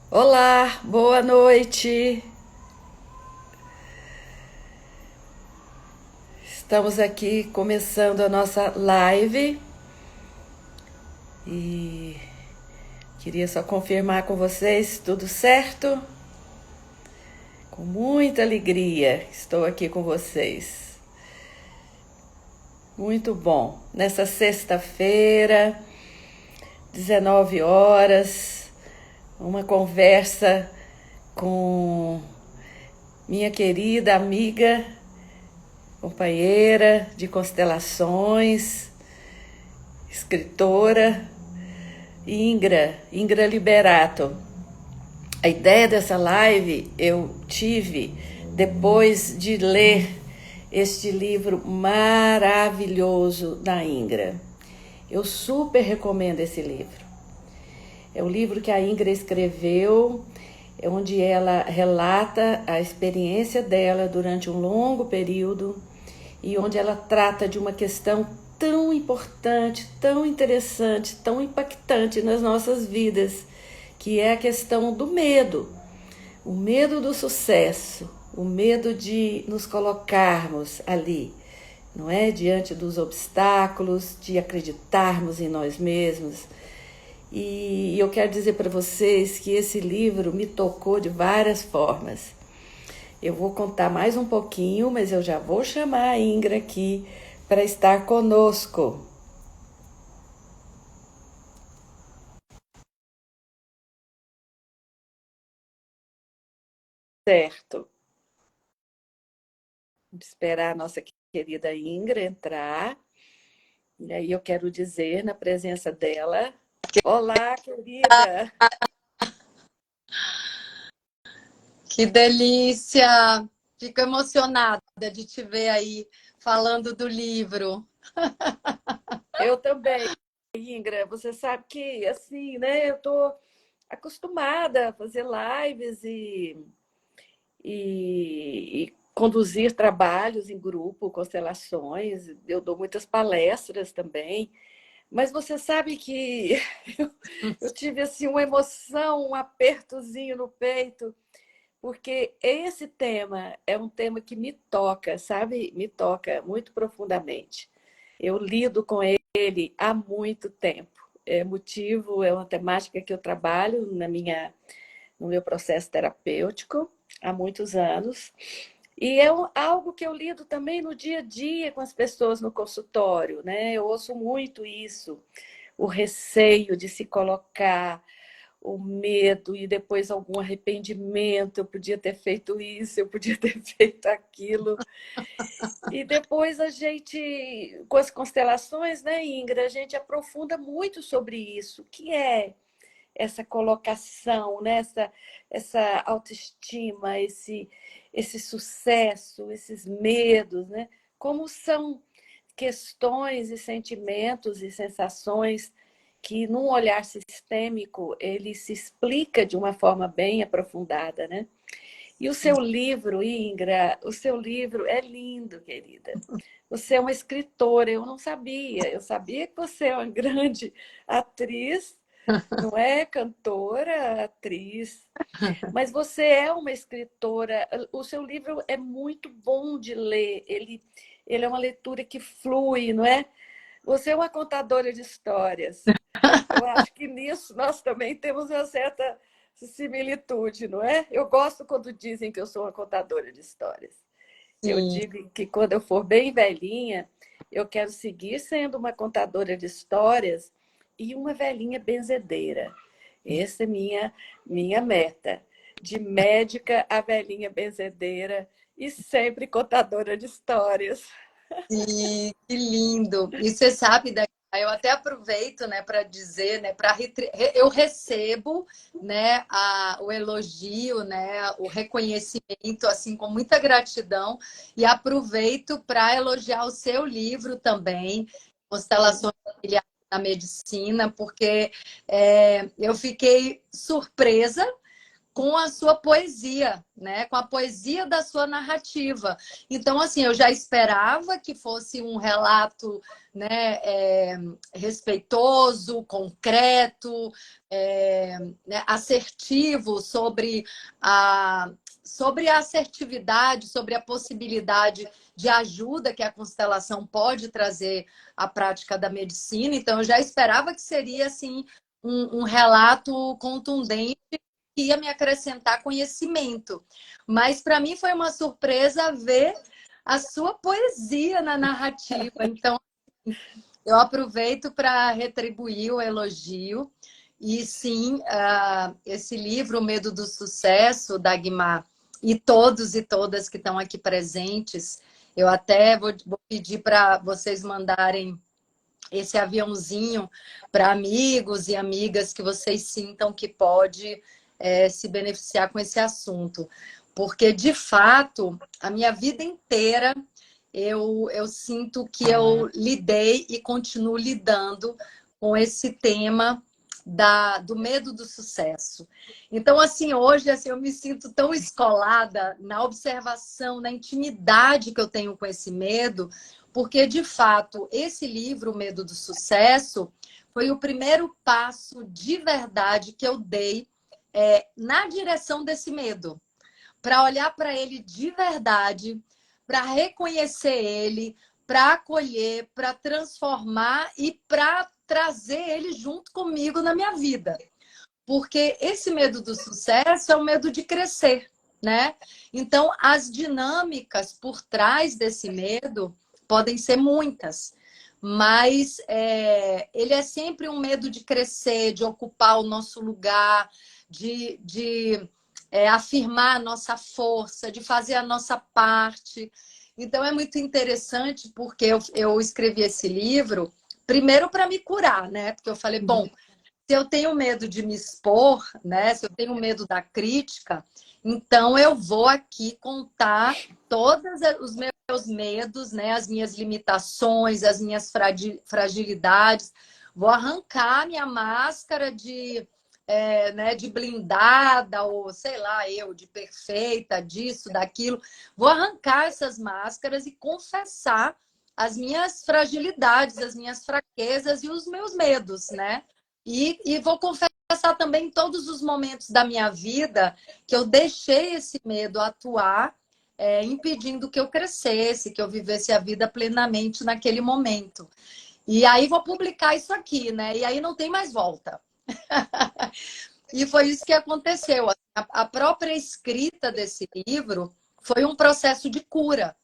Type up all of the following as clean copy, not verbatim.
Olá, boa noite. Estamos aqui começando a nossa live e queria só confirmar com vocês tudo certo. Com muita alegria estou aqui com vocês. Muito bom. Nessa sexta-feira, 19 horas, uma conversa com minha querida amiga, companheira de constelações, escritora Ingra Liberato. A ideia dessa live eu tive depois de ler este livro maravilhoso da Ingra. Eu super recomendo esse livro. É o livro que a Ingra escreveu, onde ela relata a experiência dela durante um longo período e onde ela trata de uma questão tão importante, tão interessante, tão impactante nas nossas vidas, que é a questão do medo. O medo do sucesso, o medo de nos colocarmos ali, não é? Diante dos obstáculos, de acreditarmos em nós mesmos. E eu quero dizer para vocês que esse livro me tocou de várias formas. Eu vou contar mais um pouquinho, mas eu já vou chamar a Ingra aqui para estar conosco. Certo. Vamos esperar a nossa querida Ingra entrar. E aí eu quero dizer, na presença dela, olá, querida. Que delícia! Fico emocionada de te ver aí falando do livro. Eu também, Ingra. Você sabe que, assim, né, eu tô acostumada a fazer lives e conduzir trabalhos em grupo, constelações. Eu dou muitas palestras também. Mas você sabe que eu, eu tive assim uma emoção, um apertozinho no peito, porque esse tema é um tema que me toca, sabe? Me toca muito profundamente. Eu lido com ele há muito tempo. É motivo, é uma temática que eu trabalho no meu processo terapêutico há muitos anos. E é algo que eu lido também no dia a dia com as pessoas no consultório, né? Eu ouço muito isso, o receio de se colocar, o medo e depois algum arrependimento. Eu podia ter feito isso, eu podia ter feito aquilo. E depois a gente, com as constelações, né, Ingra, a gente aprofunda muito sobre isso, que é essa colocação, né? Essa autoestima, esse sucesso, esses medos, né? Como são questões e sentimentos e sensações que, num olhar sistêmico, ele se explica de uma forma bem aprofundada, né? E o seu livro, Ingra, o seu livro é lindo, querida. Você é uma escritora, eu não sabia. Eu sabia que você é uma grande atriz, não é cantora, atriz, mas você é uma escritora. O seu livro é muito bom de ler. Ele é uma leitura que flui, não é? Você é uma contadora de histórias. Eu acho que nisso nós também temos uma certa similitude, não é? Eu gosto quando dizem que eu sou uma contadora de histórias. Eu Sim. digo que quando eu for bem velhinha, eu quero seguir sendo uma contadora de histórias e uma velhinha benzedeira. Essa é minha meta. De médica a velhinha benzedeira e sempre contadora de histórias. Sim, que lindo! E você sabe, eu até aproveito, né, para dizer, né, eu recebo, né, o elogio, né, o reconhecimento, assim, com muita gratidão, e aproveito para elogiar o seu livro também, Constelações Familiares na Medicina, porque eu fiquei surpresa com a sua poesia, né? Com a poesia da sua narrativa. Então, assim, eu já esperava que fosse um relato, né, respeitoso, concreto, né, assertivo sobre a assertividade, sobre a possibilidade de ajuda que a constelação pode trazer à prática da medicina. Então, eu já esperava que seria assim um relato contundente que ia me acrescentar conhecimento. Mas para mim foi uma surpresa ver a sua poesia na narrativa. Então, eu aproveito para retribuir o elogio. E sim, esse livro, O Medo do Sucesso, Dagmar, e todos e todas que estão aqui presentes, eu até vou pedir para vocês mandarem esse aviãozinho para amigos e amigas que vocês sintam que pode se beneficiar com esse assunto. Porque, de fato, a minha vida inteira eu sinto que eu lidei e continuo lidando com esse tema do medo do sucesso. Então, assim, hoje assim, eu me sinto tão escolada na observação, na intimidade que eu tenho com esse medo, porque, de fato, esse livro, O Medo do Sucesso, foi o primeiro passo de verdade que eu dei na direção desse medo, para olhar para ele de verdade, para reconhecer ele, para acolher, para transformar e para trazer ele junto comigo na minha vida. Porque esse medo do sucesso é o medo de crescer, né? Então, as dinâmicas por trás desse medo podem ser muitas, mas ele é sempre um medo de crescer, de ocupar o nosso lugar, de afirmar a nossa força, de fazer a nossa parte. Então, é muito interessante porque eu escrevi esse livro, primeiro para me curar, né? Porque eu falei, bom, se eu tenho medo de me expor, né? Se eu tenho medo da crítica, então eu vou aqui contar todos os meus medos, né? As minhas limitações, as minhas fragilidades. Vou arrancar minha máscara né, de blindada, ou sei lá, de perfeita, disso, daquilo. Vou arrancar essas máscaras e confessar as minhas fragilidades, as minhas fraquezas e os meus medos, né? E vou confessar também todos os momentos da minha vida que eu deixei esse medo atuar, impedindo que eu crescesse, que eu vivesse a vida plenamente naquele momento. E aí vou publicar isso aqui, né? E aí não tem mais volta. E foi isso que aconteceu. A própria escrita desse livro foi um processo de cura.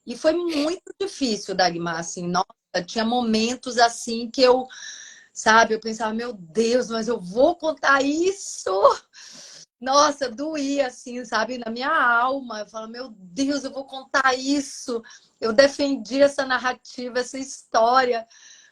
E foi muito difícil, Dagmar, assim, nossa, tinha momentos assim que sabe, eu pensava, meu Deus, mas eu vou contar isso? Nossa, doía assim, sabe, na minha alma. Eu falo, meu Deus, eu vou contar isso. Eu defendi essa narrativa, essa história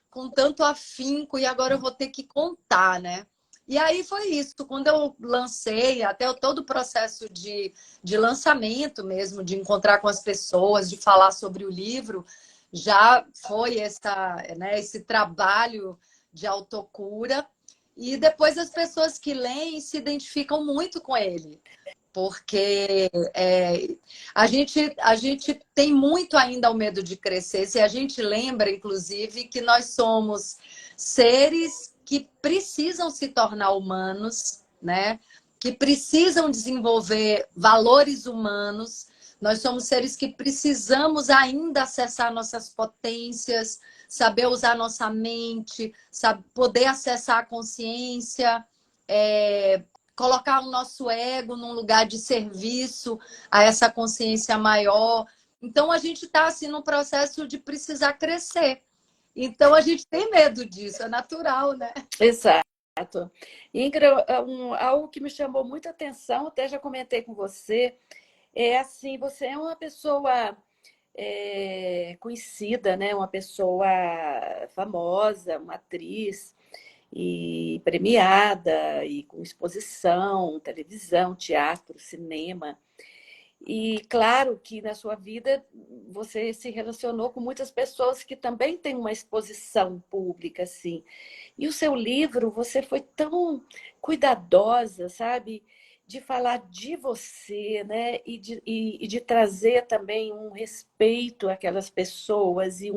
com tanto afinco e agora eu vou ter que contar, né? E aí foi isso. Quando eu lancei, até todo o processo de lançamento mesmo, de encontrar com as pessoas, de falar sobre o livro, já foi esse trabalho de autocura. E depois as pessoas que leem se identificam muito com ele. Porque a gente tem muito ainda o medo de crescer. Se a gente lembra, inclusive, que nós somos seres que precisam se tornar humanos, né? Que precisam desenvolver valores humanos. Nós somos seres que precisamos ainda acessar nossas potências, saber usar nossa mente, poder acessar a consciência, colocar o nosso ego num lugar de serviço a essa consciência maior. Então, a gente está assim, num processo de precisar crescer. Então, a gente tem medo disso, é natural, né? Exato. Ingrid, algo que me chamou muita atenção, até já comentei com você, assim, você é uma pessoa conhecida, né? Uma pessoa famosa, uma atriz, e premiada, e com exposição, televisão, teatro, cinema. E claro que na sua vida você se relacionou com muitas pessoas que também têm uma exposição pública, assim. E o seu livro, você foi tão cuidadosa, sabe? de falar de você, né? E de trazer também um respeito àquelas pessoas e eu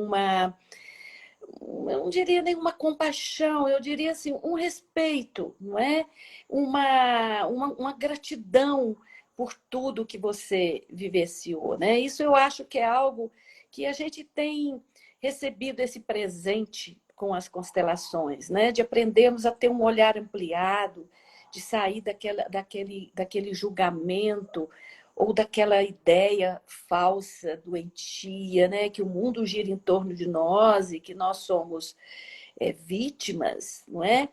não diria nenhuma compaixão, eu diria assim, um respeito, não é? Uma gratidão por tudo que você vivenciou, né? Isso eu acho que é algo que a gente tem recebido esse presente com as constelações, né? De aprendermos a ter um olhar ampliado, de sair daquele julgamento ou daquela ideia falsa, doentia, né? Que o mundo gira em torno de nós e que nós somos vítimas, não é?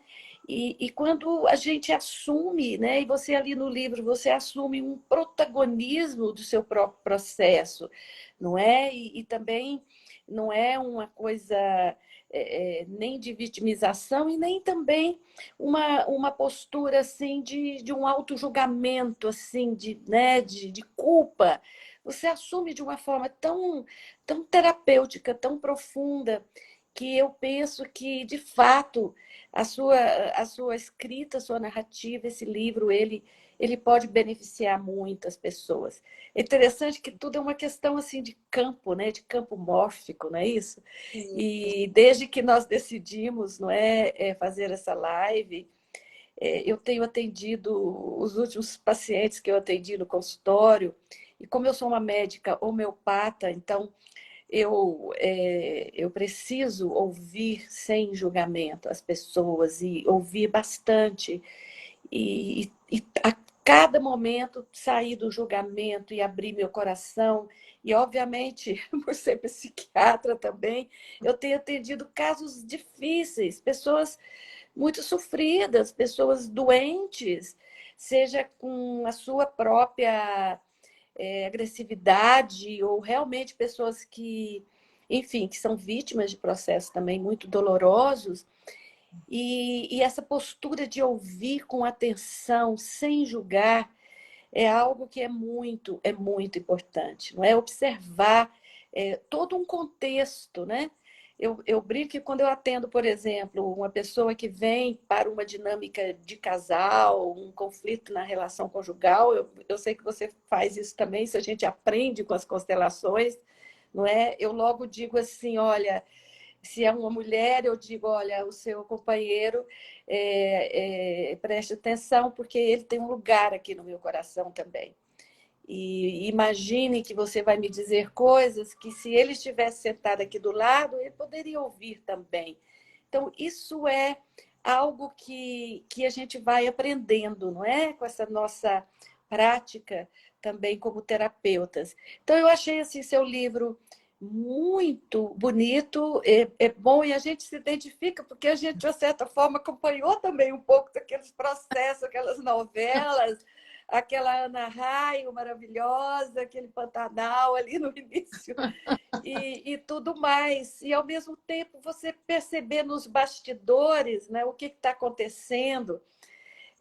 E quando a gente assume, né? E você ali no livro, você assume um protagonismo do seu próprio processo, não é? E também não é uma coisa nem de vitimização e nem também uma postura assim de um auto-julgamento, assim, né, de culpa. Você assume de uma forma tão terapêutica, tão profunda, que eu penso que, de fato, a sua, a sua escrita, a sua narrativa, esse livro, ele pode beneficiar muitas pessoas. É interessante que tudo é uma questão assim de campo, né? De campo mórfico, não é isso? Sim. E desde que nós decidimos, não fazer essa live, eu tenho atendido os últimos pacientes que eu atendi no consultório, e como eu sou uma médica homeopata, então eu preciso ouvir sem julgamento as pessoas e ouvir bastante e a cada momento sair do julgamento e abrir meu coração. E, obviamente, por ser psiquiatra também, eu tenho atendido casos difíceis, pessoas muito sofridas, pessoas doentes, seja com a sua própria agressividade ou realmente pessoas que, enfim, que são vítimas de processos também muito dolorosos. E essa postura de ouvir com atenção, sem julgar, é algo que é muito importante, não é? Observar todo um contexto, né? Eu brinco que quando eu atendo, por exemplo, uma pessoa que vem para uma dinâmica de casal, um conflito na relação conjugal, eu sei que você faz isso também, se a gente aprende com as constelações, não é? Eu logo digo assim, olha, se é uma mulher, eu digo, olha, o seu companheiro, preste atenção, porque ele tem um lugar aqui no meu coração também. E imagine que você vai me dizer coisas que, se ele estivesse sentado aqui do lado, ele poderia ouvir também. Então, isso é algo que a gente vai aprendendo, não é? Com essa nossa prática também como terapeutas. Então, eu achei assim, seu livro muito bonito, é bom, e a gente se identifica, porque a gente, de certa forma, acompanhou também um pouco daqueles processos, aquelas novelas, aquela Ana Raio maravilhosa, aquele Pantanal ali no início, e tudo mais. E, ao mesmo tempo, você perceber nos bastidores, né, o que está acontecendo,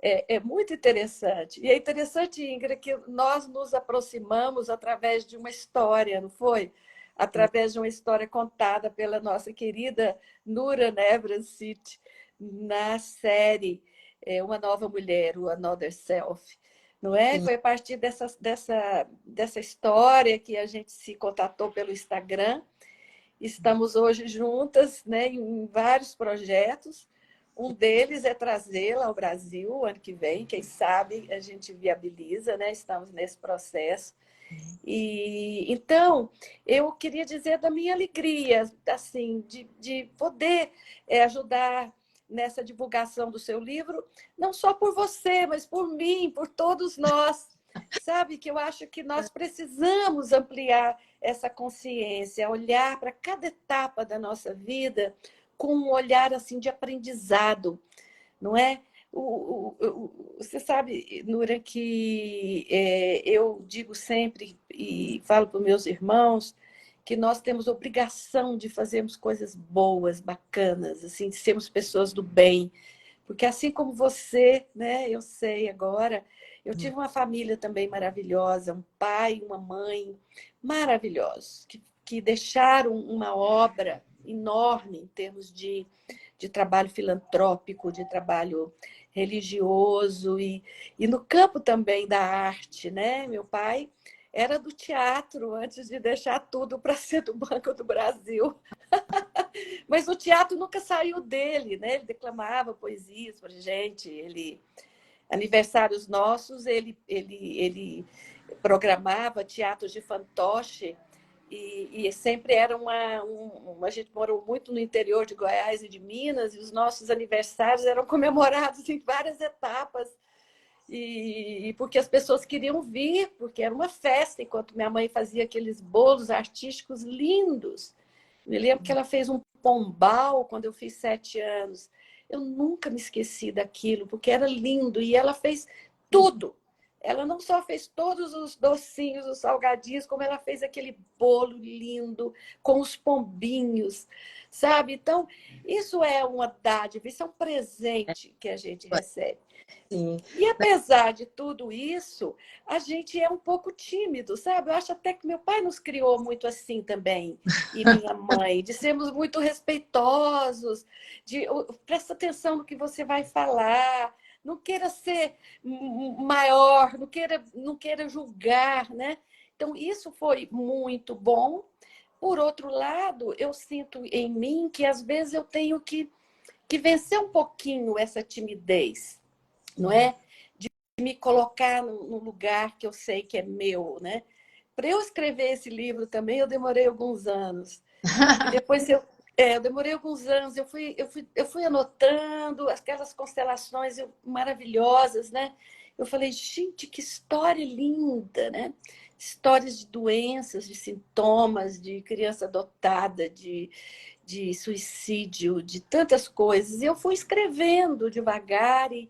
é muito interessante. E é interessante, Ingrid, que nós nos aproximamos através de uma história, não foi? Através de uma história contada pela nossa querida Nura Nebransky na série Uma Nova Mulher, o Another Self. Não é? Sim. Foi a partir dessa história que a gente se contatou pelo Instagram. Estamos hoje juntas, né, em vários projetos. Um deles é trazê-la ao Brasil ano que vem, quem sabe a gente viabiliza, né? Estamos nesse processo. E então eu queria dizer da minha alegria, assim, de poder ajudar nessa divulgação do seu livro, não só por você, mas por mim, por todos nós. Sabe que eu acho que nós precisamos ampliar essa consciência, olhar para cada etapa da nossa vida com um olhar assim de aprendizado, não é? Você sabe, Nura, que eu digo sempre e falo para os meus irmãos que nós temos obrigação de fazermos coisas boas, bacanas, assim, de sermos pessoas do bem. Porque assim como você, né, eu sei agora, eu tive uma família também maravilhosa, um pai e uma mãe maravilhosos, que deixaram uma obra enorme em termos de trabalho filantrópico, de trabalho religioso e no campo também da arte, né? Meu pai era do teatro antes de deixar tudo para ser do Banco do Brasil. Mas o teatro nunca saiu dele, né? Ele declamava poesias para gente, ele aniversários nossos, ele programava teatros de fantoche e sempre era a gente morou muito no interior de Goiás e de Minas e os nossos aniversários eram comemorados em várias etapas e porque as pessoas queriam vir, porque era uma festa, enquanto minha mãe fazia aqueles bolos artísticos lindos. Me lembro que ela fez um pombal quando eu fiz 7 anos. Eu nunca me esqueci daquilo, porque era lindo. E ela fez tudo. Ela não só fez todos os docinhos, os salgadinhos, como ela fez aquele bolo lindo, com os pombinhos, sabe? Então, isso é uma dádiva, isso é um presente que a gente recebe. Sim. E apesar de tudo isso, a gente é um pouco tímido, sabe? Eu acho até que meu pai nos criou muito assim também, e minha mãe, de sermos muito respeitosos, de presta atenção no que você vai falar, não queira ser maior, não queira julgar, né? Então, isso foi muito bom. Por outro lado, eu sinto em mim que às vezes eu tenho que vencer um pouquinho essa timidez, não é? De me colocar no lugar que eu sei que é meu, né? Para eu escrever esse livro também, eu demorei alguns anos. E depois eu demorei alguns anos, eu fui anotando aquelas constelações maravilhosas, né? Eu falei, gente, que história linda, né? Histórias de doenças, de sintomas, de criança adotada, de suicídio, de tantas coisas. E eu fui escrevendo devagar e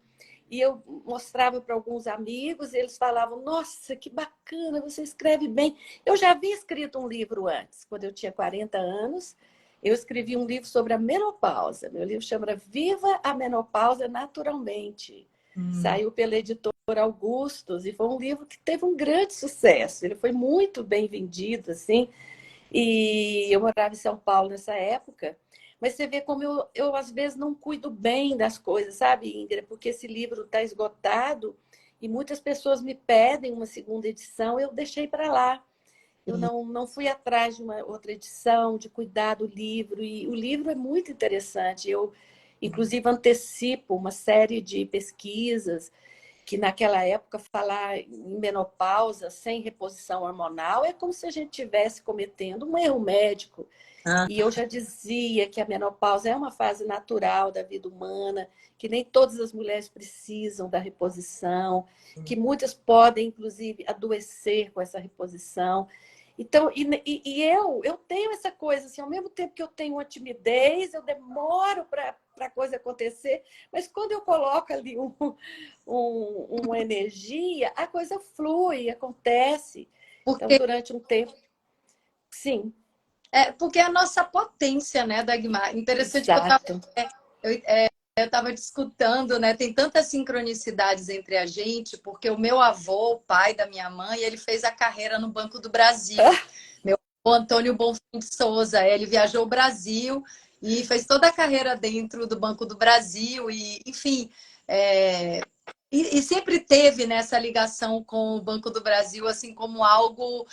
eu mostrava para alguns amigos, e eles falavam, nossa, que bacana, você escreve bem. Eu já havia escrito um livro antes, quando eu tinha 40 anos, eu escrevi um livro sobre a menopausa. Meu livro chama Viva a Menopausa Naturalmente. Saiu pela editora Augustus e foi um livro que teve um grande sucesso. Ele foi muito bem vendido, assim. E eu morava em São Paulo nessa época. Mas você vê como eu às vezes não cuido bem das coisas, sabe, Ingrid? Porque esse livro está esgotado e muitas pessoas me pedem uma segunda edição, eu deixei para lá. Eu não fui atrás de uma outra edição, de cuidar do livro. E o livro é muito interessante. Eu, inclusive, antecipo uma série de pesquisas que naquela época falar em menopausa sem reposição hormonal é como se a gente estivesse cometendo um erro médico. E eu já dizia que a menopausa é uma fase natural da vida humana, que nem todas as mulheres precisam da reposição, que muitas podem, inclusive, adoecer com essa reposição. Então, eu tenho essa coisa, assim, ao mesmo tempo que eu tenho uma timidez, eu demoro para a coisa acontecer, mas quando eu coloco ali uma energia, a coisa flui, acontece. Então, Porque, durante um tempo, sim, porque é a nossa potência, né, Dagmar? Interessante que exato. eu estava discutando, né? Tem tantas sincronicidades entre a gente, porque o meu avô, o pai da minha mãe, ele fez a carreira no Banco do Brasil. Meu avô, Antônio Bonfim de Souza, ele viajou o Brasil e fez toda a carreira dentro do Banco do Brasil e, enfim, e sempre teve nessa ligação com o Banco do Brasil, assim como algo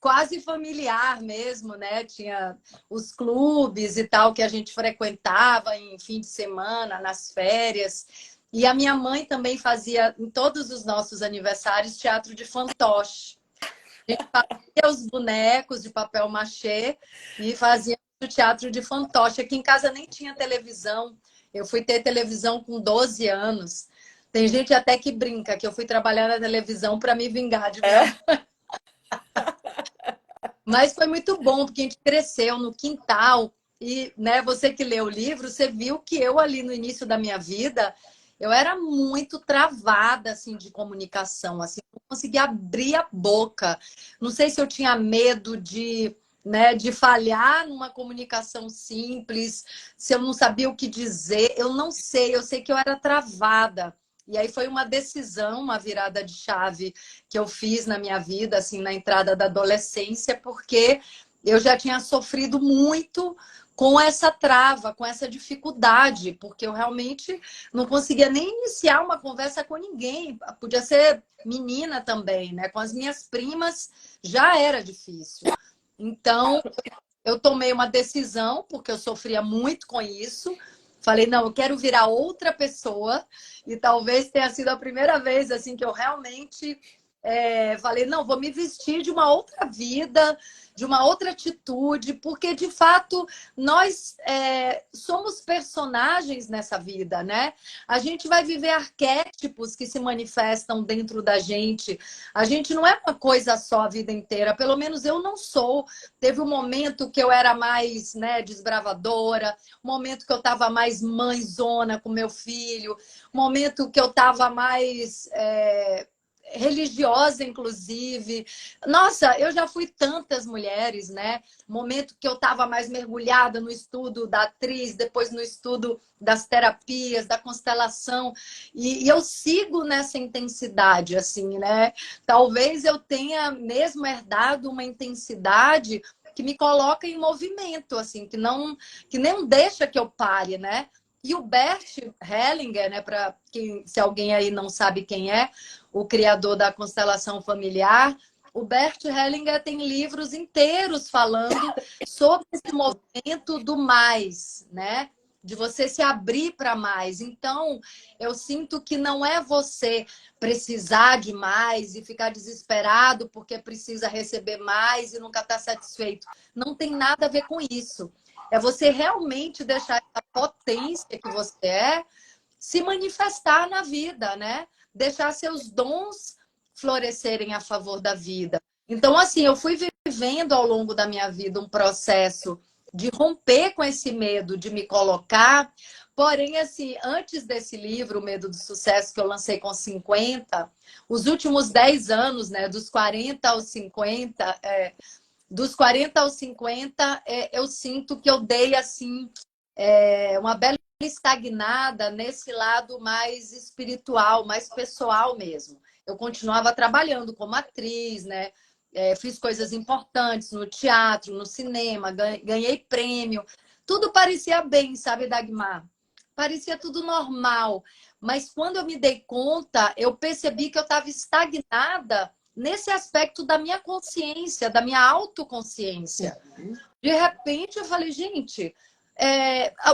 quase familiar mesmo, né? Tinha os clubes e tal que a gente frequentava em fim de semana, nas férias. E a minha mãe também fazia, em todos os nossos aniversários, teatro de fantoche. A gente fazia os bonecos de papel machê e fazia o teatro de fantoche. Aqui em casa nem tinha televisão. Eu fui ter televisão com 12 anos. Tem gente até que brinca que eu fui trabalhar na televisão para me vingar de minha mãe. Mas foi muito bom, porque a gente cresceu no quintal. E, né, você que leu o livro, você viu que eu ali no início da minha vida, eu era muito travada assim de comunicação, assim, não conseguia abrir a boca. Não sei se eu tinha medo de falhar numa comunicação simples, se eu não sabia o que dizer, eu não sei, eu sei que eu era travada. E aí foi uma decisão, uma virada de chave que eu fiz na minha vida, assim, na entrada da adolescência, porque eu já tinha sofrido muito com essa trava, com essa dificuldade, porque eu realmente não conseguia nem iniciar uma conversa com ninguém. Podia ser menina também, né? Com as minhas primas já era difícil. Então, eu tomei uma decisão, porque eu sofria muito com isso. Falei, não, eu quero virar outra pessoa. E talvez tenha sido a primeira vez assim que eu realmente falei, não, vou me vestir de uma outra vida, de uma outra atitude, porque de fato nós somos personagens nessa vida, né? A gente vai viver arquétipos que se manifestam dentro da gente. A gente não é uma coisa só a vida inteira, pelo menos eu não sou. Teve um momento que eu era mais, né, desbravadora, um momento que eu estava mais mãezona com meu filho, um momento que eu estava mais religiosa, inclusive. Nossa, eu já fui tantas mulheres, né? Momento que eu estava mais mergulhada no estudo da atriz, depois no estudo das terapias, da constelação. E eu sigo nessa intensidade, assim, né? Talvez eu tenha mesmo herdado uma intensidade que me coloca em movimento, assim, que não deixa que eu pare, né? E o Bert Hellinger, né, para quem, se alguém aí não sabe quem é, o criador da constelação familiar, o Bert Hellinger tem livros inteiros falando sobre esse movimento do mais, né? De você se abrir para mais. Então, eu sinto que não é você precisar de mais e ficar desesperado porque precisa receber mais e nunca está satisfeito. Não tem nada a ver com isso. É você realmente deixar essa potência que você se manifestar na vida, né? Deixar seus dons florescerem a favor da vida. Então, assim, eu fui vivendo ao longo da minha vida um processo de romper com esse medo de me colocar. Porém, assim, antes desse livro, O Medo do Sucesso, que eu lancei com 50, os últimos 10 anos, né, dos 40 aos 50, dos 40 aos 50, eu sinto que eu dei, assim, uma bela estagnada nesse lado mais espiritual, mais pessoal mesmo. Eu continuava trabalhando como atriz, né? Fiz coisas importantes no teatro, no cinema, ganhei prêmio. Tudo parecia bem, sabe, Dagmar? Parecia tudo normal. Mas quando eu me dei conta, eu percebi que eu estava estagnada nesse aspecto da minha consciência, da minha autoconsciência. De repente, eu falei, gente,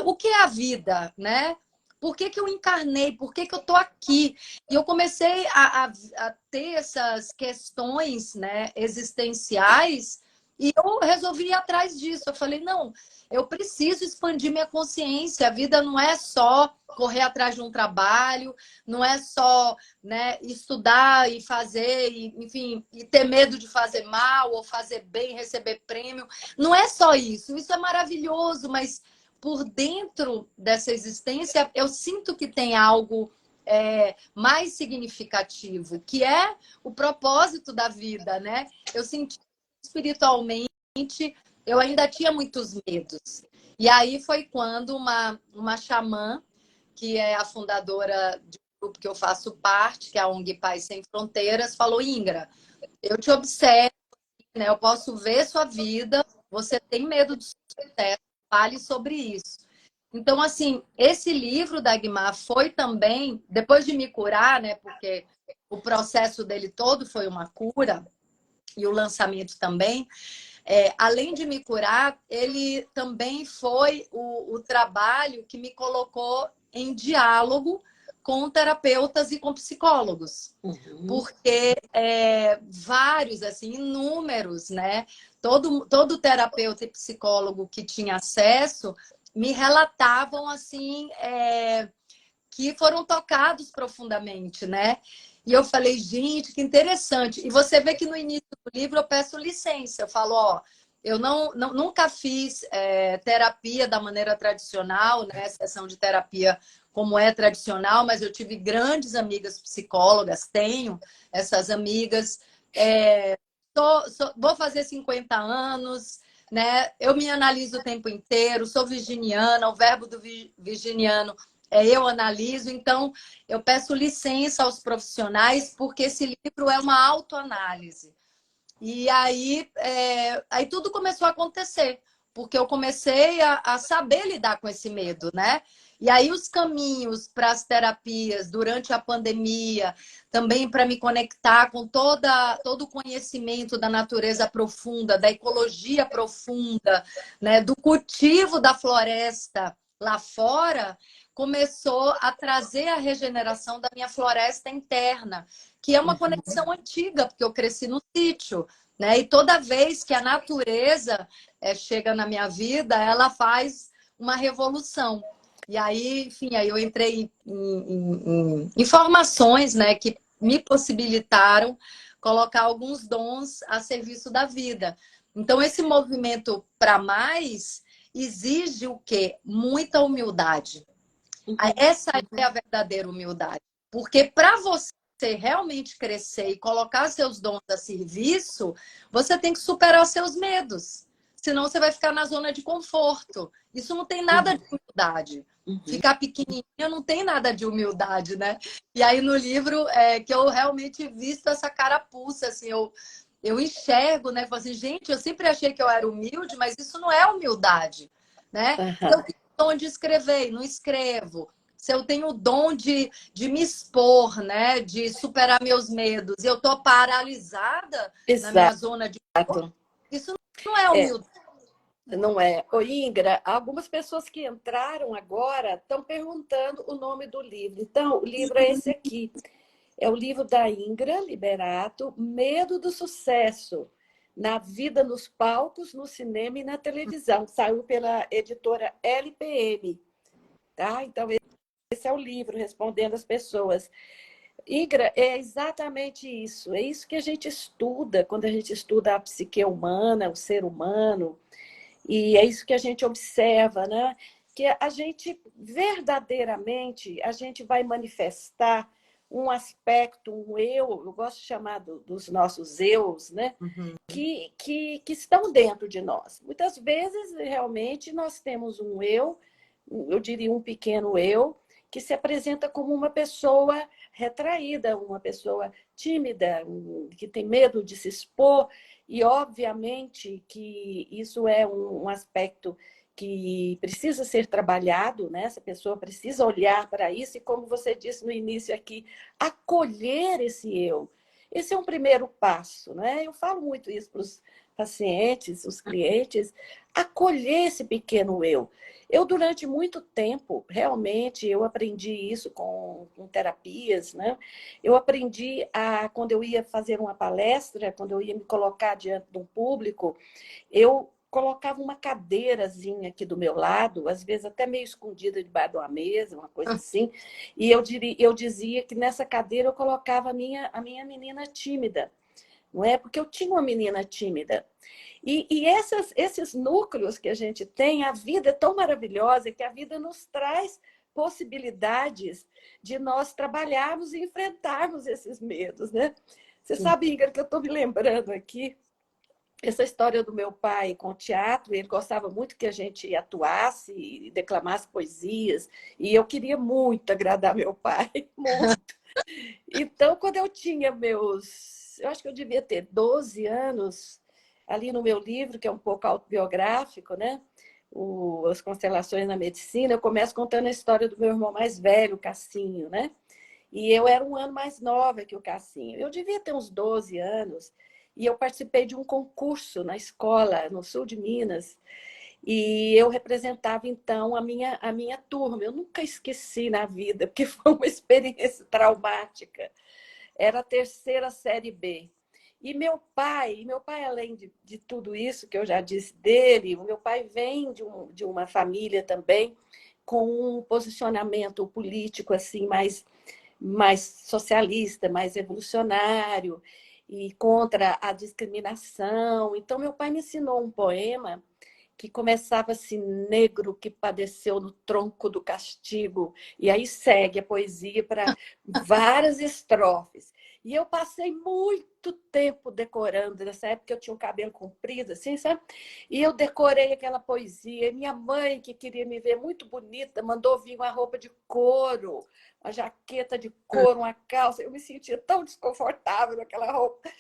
o que é a vida, né? Por que eu encarnei? Por que eu estou aqui? E eu comecei a ter essas questões, né, existenciais e eu resolvi ir atrás disso. Eu falei, não, eu preciso expandir minha consciência. A vida não é só correr atrás de um trabalho, não é só, né, estudar e fazer, enfim, e ter medo de fazer mal ou fazer bem, receber prêmio. Não é só isso. Isso é maravilhoso, mas por dentro dessa existência, eu sinto que tem algo mais significativo, que é o propósito da vida, né? Eu senti espiritualmente, eu ainda tinha muitos medos. E aí foi quando uma xamã, que é a fundadora de um grupo que eu faço parte, que é a ONG Paz Sem Fronteiras, falou, Ingra, eu te observo, né? Eu posso ver sua vida, você tem medo de sucesso, fale sobre isso. Então, assim, esse livro da Dagmar foi também, depois de me curar, né? Porque o processo dele todo foi uma cura, e o lançamento também. Além de me curar, ele também foi o trabalho que me colocou em diálogo com terapeutas e com psicólogos. Uhum. Porque vários, assim, inúmeros, né? Todo terapeuta e psicólogo que tinha acesso me relatavam, assim, que foram tocados profundamente, né? E eu falei, gente, que interessante. E você vê que no início do livro eu peço licença. Eu falo, ó, eu nunca fiz terapia da maneira tradicional, né? Sessão de terapia como é tradicional, mas eu tive grandes amigas psicólogas, tenho essas amigas. Vou fazer 50 anos, né? Eu me analiso o tempo inteiro, sou virginiana, o verbo do virginiano eu analiso, então eu peço licença aos profissionais, porque esse livro é uma autoanálise. E aí tudo começou a acontecer. porque eu comecei a saber lidar com esse medo, né? E aí os caminhos para as terapias durante a pandemia, também para me conectar com todo o conhecimento da natureza profunda, da ecologia profunda, né? Do cultivo da floresta lá fora, começou a trazer a regeneração da minha floresta interna, que é uma conexão antiga, porque eu cresci no sítio, né? E toda vez que a natureza chega na minha vida, ela faz uma revolução. E aí, enfim, aí eu entrei em informações, né, que me possibilitaram colocar alguns dons a serviço da vida. Então, esse movimento para mais exige o quê? Muita humildade. Essa é a verdadeira humildade. Porque para você realmente crescer e colocar seus dons a serviço, você tem que superar seus medos. Senão você vai ficar na zona de conforto. Isso não tem nada de humildade. Ficar pequenininha não tem nada de humildade, né? E aí no livro que eu realmente visto essa carapuça, assim, eu enxergo, né? Falo assim, gente, eu sempre achei que eu era humilde, mas isso não é humildade, né? Se eu tenho o dom de escrever e não escrevo, se eu tenho o dom de me expor, né? De superar meus medos, e eu estou paralisada na minha Exato. zona de conforto, isso não é É, humildade. não é? Ô, Ingra, algumas pessoas que entraram agora estão perguntando o nome do livro. Então, o livro é esse aqui. É o livro da Ingra Liberato, Medo do Sucesso, na vida nos palcos, no cinema e na televisão. Saiu pela editora LPM. Tá? Então, esse é o livro, respondendo as pessoas. Ingra, é exatamente isso. É isso que a gente estuda quando a gente estuda a psique humana, o ser humano. E é isso que a gente observa, né? Que a gente, verdadeiramente, a gente vai manifestar um aspecto, um eu gosto de chamar dos nossos eus, né? Que estão dentro de nós. Muitas vezes, realmente, nós temos um eu diria um pequeno eu, que se apresenta como uma pessoa retraída, uma pessoa tímida, que tem medo de se expor, e obviamente que isso é um aspecto que precisa ser trabalhado, né? Essa pessoa precisa olhar para isso e, como você disse no início aqui, acolher esse eu. Esse é um primeiro passo, né? Eu falo muito isso para os pacientes, os clientes, acolher esse pequeno eu. Eu, durante muito tempo, realmente, eu aprendi isso com terapias, né? Eu aprendi quando eu ia fazer uma palestra, quando eu ia me colocar diante de um público, eu colocava uma cadeirazinha aqui do meu lado, às vezes até meio escondida debaixo de uma mesa, uma coisa assim, e eu dizia que nessa cadeira eu colocava a minha menina tímida, não é? Porque eu tinha uma menina tímida. E esses núcleos que a gente tem, a vida é tão maravilhosa que a vida nos traz possibilidades de nós trabalharmos e enfrentarmos esses medos, né? Você sabe, Ingrid, que eu estou me lembrando aqui, essa história do meu pai com o teatro, ele gostava muito que a gente atuasse e declamasse poesias, e eu queria muito agradar meu pai, muito. Então, quando eu tinha eu acho que eu devia ter 12 anos, ali no meu livro, que é um pouco autobiográfico, né? As Constelações na Medicina, eu começo contando a história do meu irmão mais velho, o Cassinho, né? E eu era um ano mais nova que o Cassinho. Eu devia ter uns 12 anos, e eu participei de um concurso na escola, no sul de Minas, e eu representava, então, a minha turma. Eu nunca esqueci na vida, porque foi uma experiência traumática. Era a terceira série B. E meu pai, além de tudo isso que eu já disse dele, o meu pai vem de uma família também com um posicionamento político assim mais socialista, mais revolucionário e contra a discriminação. Então, meu pai me ensinou um poema que começava assim: negro que padeceu no tronco do castigo, e aí segue a poesia para várias estrofes. E eu passei muito tempo decorando. Nessa época eu tinha um cabelo comprido, assim, sabe? E eu decorei aquela poesia. E minha mãe, que queria me ver muito bonita, mandou vir uma roupa de couro, uma jaqueta de couro, uma calça. Eu me sentia tão desconfortável naquela roupa,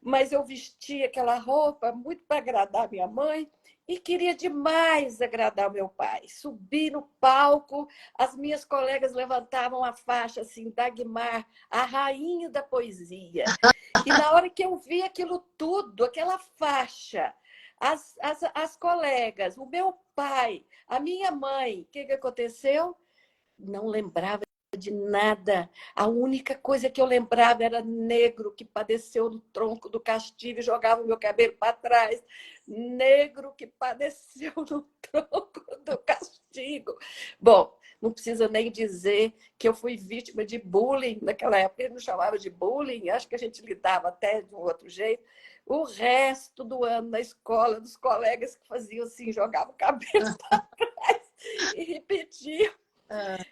mas eu vestia aquela roupa muito para agradar minha mãe. e queria demais agradar o meu pai. Subi no palco, as minhas colegas levantavam a faixa assim, Dagmar, a rainha da poesia. E na hora que eu vi aquilo tudo, aquela faixa, as colegas, o meu pai, a minha mãe, o que aconteceu? Não lembrava de nada. A única coisa que eu lembrava era negro que padeceu no tronco do castigo e jogava o meu cabelo para trás. Negro que padeceu no tronco do castigo. Bom, não precisa nem dizer que eu fui vítima de bullying. Naquela época ele não chamava de bullying, acho que a gente lidava até de um outro jeito. O resto do ano na escola, dos colegas que faziam assim, jogavam o cabelo para trás e repetiam.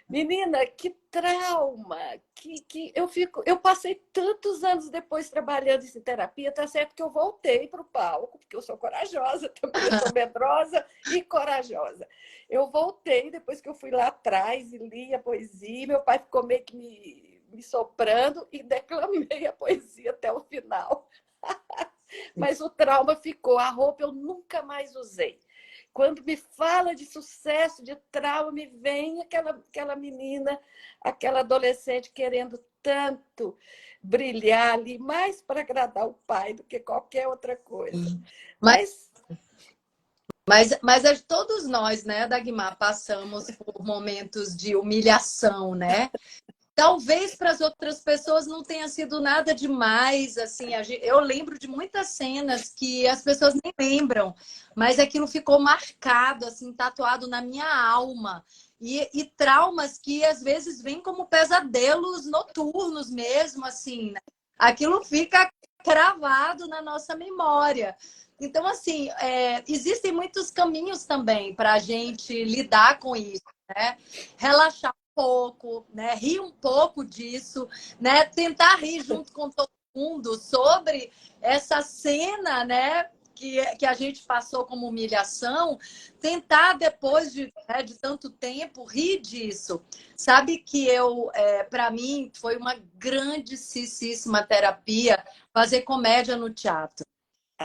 Menina, que trauma! Eu passei tantos anos depois trabalhando em terapia, tá certo que eu voltei para o palco, porque eu sou corajosa também, eu sou medrosa e corajosa. Eu voltei depois que eu fui lá atrás e li a poesia, meu pai ficou meio que me soprando e declamei a poesia até o final. Mas o trauma ficou, a roupa eu nunca mais usei. Quando me fala de sucesso, de trauma, me vem aquela menina, aquela adolescente querendo tanto brilhar ali, mais para agradar o pai do que qualquer outra coisa. Mas, Mas todos nós, né, Dagmar, passamos por momentos de humilhação, né? Talvez para as outras pessoas não tenha sido nada demais, assim, eu lembro de muitas cenas que as pessoas nem lembram, mas aquilo ficou marcado, assim, tatuado na minha alma. E traumas que às vezes vêm como pesadelos noturnos mesmo, assim, né? Aquilo fica cravado na nossa memória. Então, assim, existem muitos caminhos também para a gente lidar com isso, né? Relaxar pouco, né? Rir um pouco disso, né? Tentar rir junto com todo mundo sobre essa cena, né? Que a gente passou como humilhação, tentar depois de tanto tempo rir disso. Sabe que para mim, foi uma grandíssima terapia fazer comédia no teatro.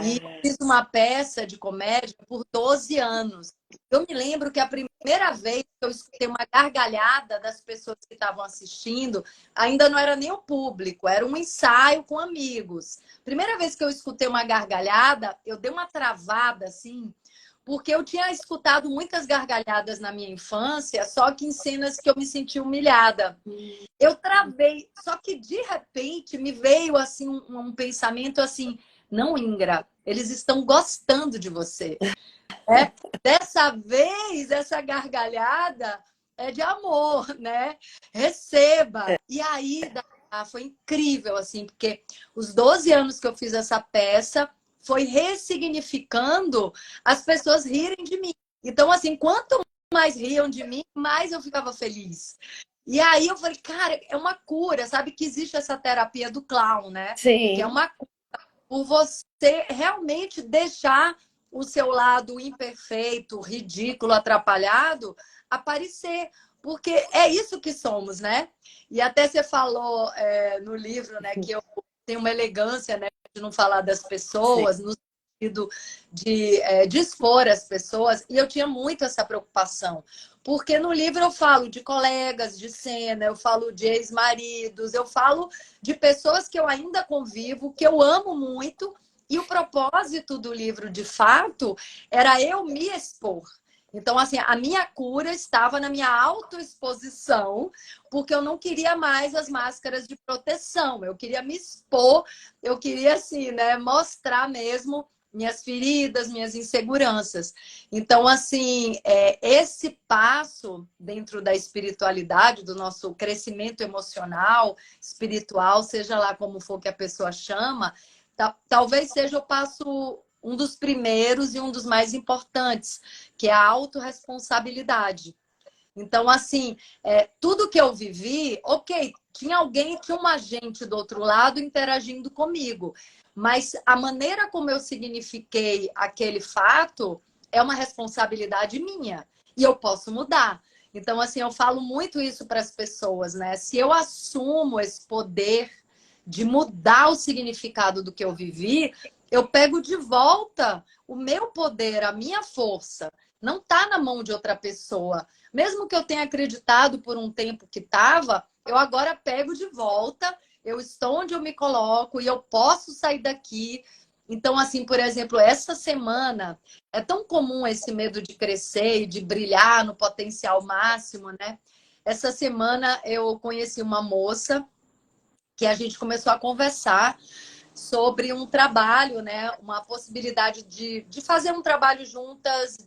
E fiz uma peça de comédia por 12 anos. Eu me lembro que a primeira vez que eu escutei uma gargalhada das pessoas que estavam assistindo, ainda não era nem o público, era um ensaio com amigos. Primeira vez que eu escutei uma gargalhada, eu dei uma travada assim, porque eu tinha escutado muitas gargalhadas na minha infância, só que em cenas que eu me senti humilhada. Eu travei, só que de repente me veio assim um pensamento assim: não, Ingra, eles estão gostando de você. Dessa vez, essa gargalhada é de amor, né? Receba. E aí foi incrível, assim, porque os 12 anos que eu fiz essa peça foi ressignificando as pessoas rirem de mim. Então, assim, quanto mais riam de mim, mais eu ficava feliz. E aí eu falei, cara, é uma cura, sabe que existe essa terapia do clown, né? sim. Que é uma cura por você realmente deixar o seu lado imperfeito, ridículo, atrapalhado aparecer. Porque é isso que somos, né? E até você falou no livro, né, que eu tenho uma elegância, né, de não falar das pessoas, no sentido de expor as pessoas, e eu tinha muito essa preocupação. Porque no livro eu falo de colegas de cena, eu falo de ex-maridos, eu falo de pessoas que eu ainda convivo, que eu amo muito, e o propósito do livro, de fato, era eu me expor. Então, assim, a minha cura estava na minha autoexposição, porque eu não queria mais as máscaras de proteção. Eu queria me expor, eu queria, assim, né, mostrar mesmo minhas feridas, minhas inseguranças. Então, assim, esse passo dentro da espiritualidade, do nosso crescimento emocional, espiritual, seja lá como for que a pessoa chama, talvez seja o passo, um dos primeiros e um dos mais importantes, que é a autorresponsabilidade. Então, assim, tudo que eu vivi, ok, tinha um agente do outro lado interagindo comigo, mas a maneira como eu signifiquei aquele fato é uma responsabilidade minha e eu posso mudar. Então, assim, eu falo muito isso para as pessoas, né? Se eu assumo esse poder de mudar o significado do que eu vivi, eu pego de volta o meu poder, a minha força. Não está na mão de outra pessoa. Mesmo que eu tenha acreditado por um tempo que estava, eu agora pego de volta, eu estou onde eu me coloco e eu posso sair daqui. Então, assim, por exemplo, essa semana é tão comum esse medo de crescer e de brilhar no potencial máximo, né? Essa semana eu conheci uma moça que a gente começou a conversar sobre um trabalho, né? Uma possibilidade de fazer um trabalho juntas,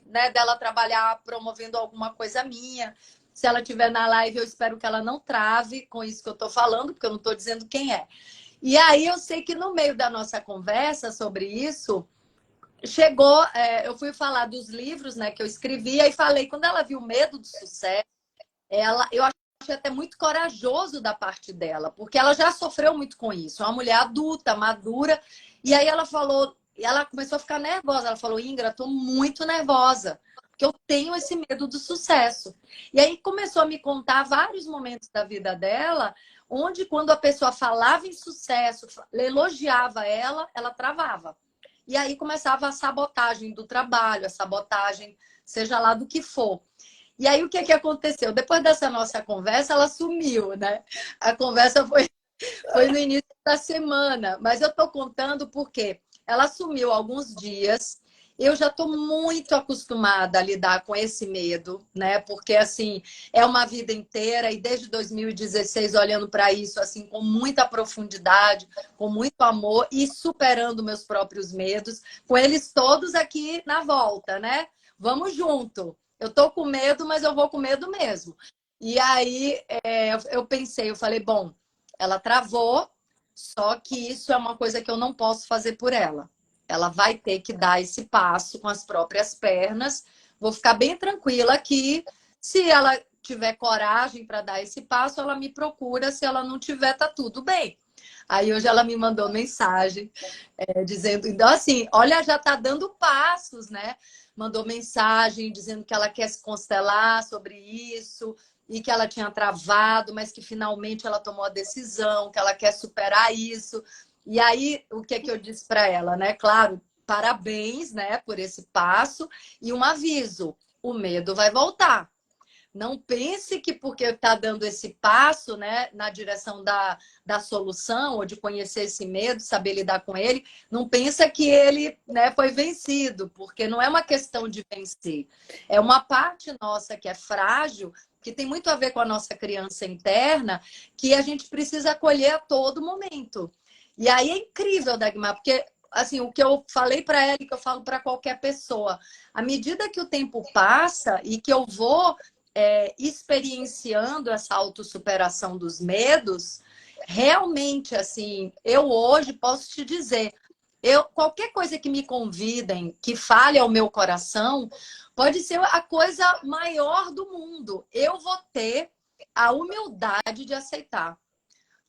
né, dela trabalhar promovendo alguma coisa minha. Se ela estiver na live, eu espero que ela não trave com isso que eu estou falando, porque eu não estou dizendo quem é. E aí eu sei que no meio da nossa conversa sobre isso, chegou, eu fui falar dos livros, né, que eu escrevia e falei, quando ela viu Medo do Sucesso, eu achei até muito corajoso da parte dela, porque ela já sofreu muito com isso. É uma mulher adulta, madura. E aí ela falou, ela começou a ficar nervosa. Ela falou, Ingra, estou muito nervosa, porque eu tenho esse medo do sucesso. E aí começou a me contar vários momentos da vida dela, onde quando a pessoa falava em sucesso, elogiava ela, ela travava. E aí começava a sabotagem do trabalho, a sabotagem, seja lá do que for. E aí, o que que aconteceu? Depois dessa nossa conversa, ela sumiu, né? A conversa foi no início da semana, mas eu estou contando porque ela sumiu alguns dias. Eu já estou muito acostumada a lidar com esse medo, né? Porque, assim, é uma vida inteira e desde 2016 olhando para isso, assim, com muita profundidade, com muito amor e superando meus próprios medos, com eles todos aqui na volta, né? Vamos junto. Eu tô com medo, mas eu vou com medo mesmo. E aí eu pensei, eu falei, bom, ela travou, só que isso é uma coisa que eu não posso fazer por ela. Ela vai ter que dar esse passo com as próprias pernas. Vou ficar bem tranquila que se ela tiver coragem para dar esse passo, ela me procura. Se ela não tiver, tá tudo bem. Aí hoje ela me mandou mensagem dizendo, então assim, olha, já tá dando passos, né? Mandou mensagem dizendo que ela quer se constelar sobre isso e que ela tinha travado, mas que finalmente ela tomou a decisão, que ela quer superar isso. E aí, o que é que eu disse para ela, né? Claro, parabéns, né, por esse passo e um aviso, o medo vai voltar. Não pense que porque está dando esse passo, né, na direção da solução ou de conhecer esse medo, saber lidar com ele, não pensa que ele, né, foi vencido, porque não é uma questão de vencer. É uma parte nossa que é frágil, que tem muito a ver com a nossa criança interna, que a gente precisa acolher a todo momento. E aí é incrível, Dagmar, porque assim, o que eu falei para ela e que eu falo para qualquer pessoa, à medida que o tempo passa e que eu vou experienciando essa autossuperação dos medos, realmente, assim, eu hoje posso te dizer, qualquer coisa que me convidem, que fale ao meu coração, pode ser a coisa maior do mundo. Eu vou ter a humildade de aceitar.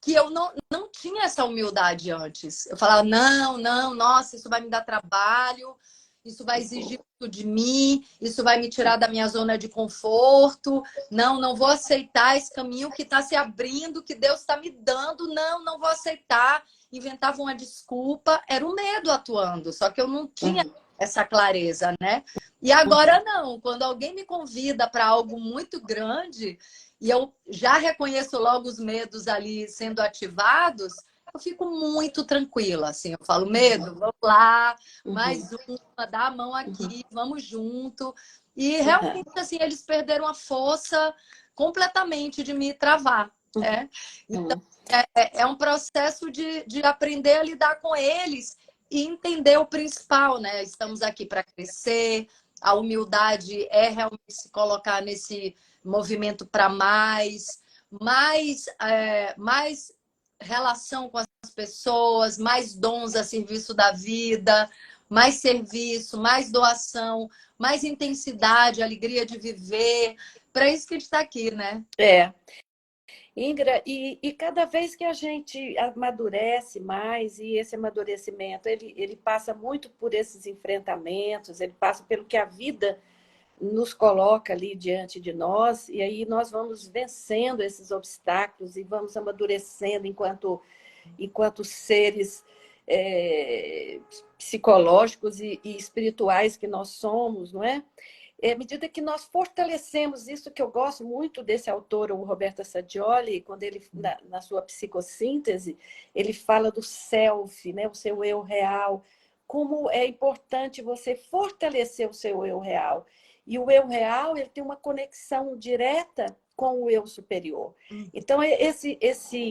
Que eu não tinha essa humildade antes. Eu falava, não, não, nossa, isso vai me dar trabalho, isso vai exigir muito de mim, isso vai me tirar da minha zona de conforto. Não, não vou aceitar esse caminho que está se abrindo, que Deus está me dando. Não, não vou aceitar. Inventava uma desculpa, era o medo atuando, só que eu não tinha essa clareza, né? E agora não, quando alguém me convida para algo muito grande e eu já reconheço logo os medos ali sendo ativados, eu fico muito tranquila, assim, eu falo, medo, vamos lá, mais uma, dá a mão aqui, vamos junto. E realmente, assim, eles perderam a força completamente de me travar, né? Então, é um processo de aprender a lidar com eles e entender o principal, né? Estamos aqui para crescer, a humildade é realmente se colocar nesse movimento para mais relação com as pessoas, mais dons a serviço da vida, mais serviço, mais doação, mais intensidade, alegria de viver. Para isso que a gente está aqui, né? Ingra, e cada vez que a gente amadurece mais, e esse amadurecimento, ele passa muito por esses enfrentamentos, ele passa pelo que a vida nos coloca ali diante de nós, e aí nós vamos vencendo esses obstáculos e vamos amadurecendo enquanto seres psicológicos e espirituais que nós somos, não é? À medida que nós fortalecemos isso, que eu gosto muito desse autor, o Roberto Assadioli, quando ele, na sua psicossíntese, ele fala do self, né? O seu eu real, como é importante você fortalecer o seu eu real. E o eu real, ele tem uma conexão direta com o eu superior. Então, esse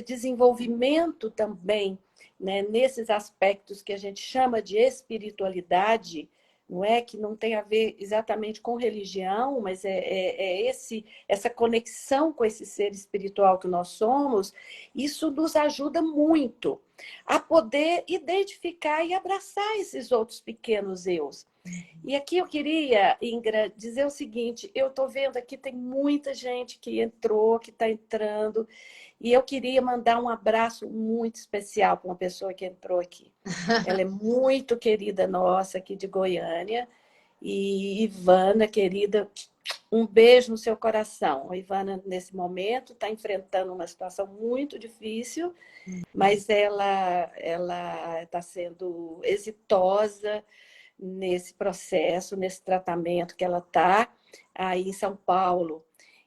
desenvolvimento também, né, nesses aspectos que a gente chama de espiritualidade, não é que não tem a ver exatamente com religião, mas essa conexão com esse ser espiritual que nós somos, isso nos ajuda muito a poder identificar e abraçar esses outros pequenos eus. E aqui eu queria, Ingra, dizer o seguinte, eu estou vendo aqui, tem muita gente que entrou, que está entrando, e eu queria mandar um abraço muito especial para uma pessoa que entrou aqui. Ela é muito querida nossa aqui de Goiânia. E Ivana, querida, um beijo no seu coração. A Ivana, nesse momento, está enfrentando uma situação muito difícil, mas ela está sendo exitosa nesse processo, nesse tratamento que ela está aí em São Paulo.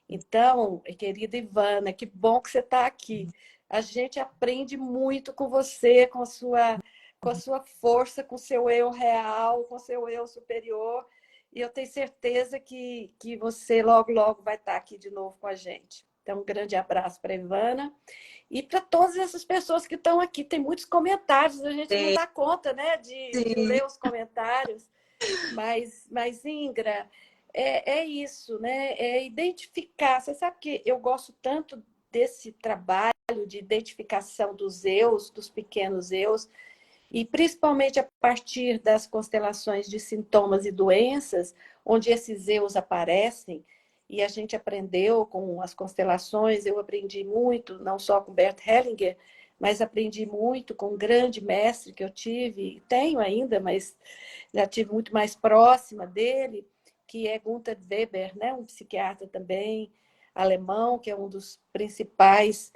Então, querida Ivana, que bom que você está aqui. A gente aprende muito com você, com a sua força, com o seu eu real, com o seu eu superior. E eu tenho certeza que você logo, logo vai estar aqui de novo com a gente. Então, um grande abraço para a Ivana. E para todas essas pessoas que estão aqui. Tem muitos comentários, a gente não dá conta, né, de ler os comentários. Mas Ingra, é isso, né? É identificar. Você sabe que eu gosto tanto desse trabalho de identificação dos eus, dos pequenos eus, e principalmente a partir das constelações de sintomas e doenças, onde esses eus aparecem, e a gente aprendeu com as constelações, eu aprendi muito, não só com Bert Hellinger, mas aprendi muito com um grande mestre que eu tive, tenho ainda, mas já tive muito mais próxima dele, que é Gunther Weber, né? Um psiquiatra também alemão, que é um dos principais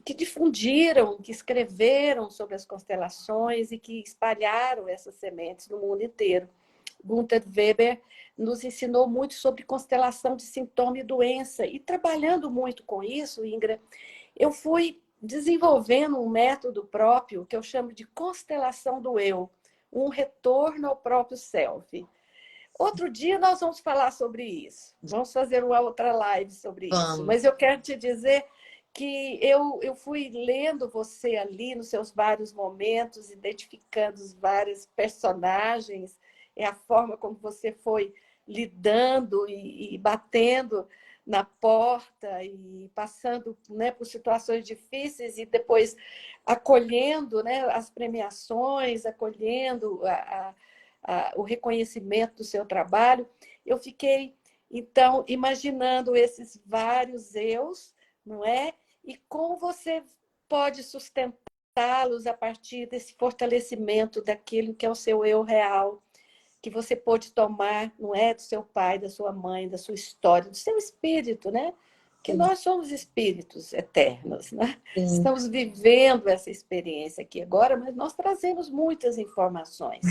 que difundiram, que escreveram sobre as constelações e que espalharam essas sementes no mundo inteiro. Gunther Weber nos ensinou muito sobre constelação de sintoma e doença. E trabalhando muito com isso, Ingra, eu fui desenvolvendo um método próprio que eu chamo de constelação do eu, um retorno ao próprio self. Outro dia nós vamos falar sobre isso. Vamos fazer uma outra live sobre isso. Mas eu quero te dizer que eu fui lendo você ali nos seus vários momentos, identificando os vários personagens, a forma como você foi lidando e batendo na porta e passando, né, por situações difíceis e depois acolhendo, né, as premiações, acolhendo o reconhecimento do seu trabalho. Eu fiquei, então, imaginando esses vários eus, não é? E como você pode sustentá-los a partir desse fortalecimento daquilo que é o seu eu real, que você pôde tomar, não é, do seu pai, da sua mãe, da sua história, do seu espírito, né? Que nós somos espíritos eternos, né? Estamos vivendo essa experiência aqui agora, mas nós trazemos muitas informações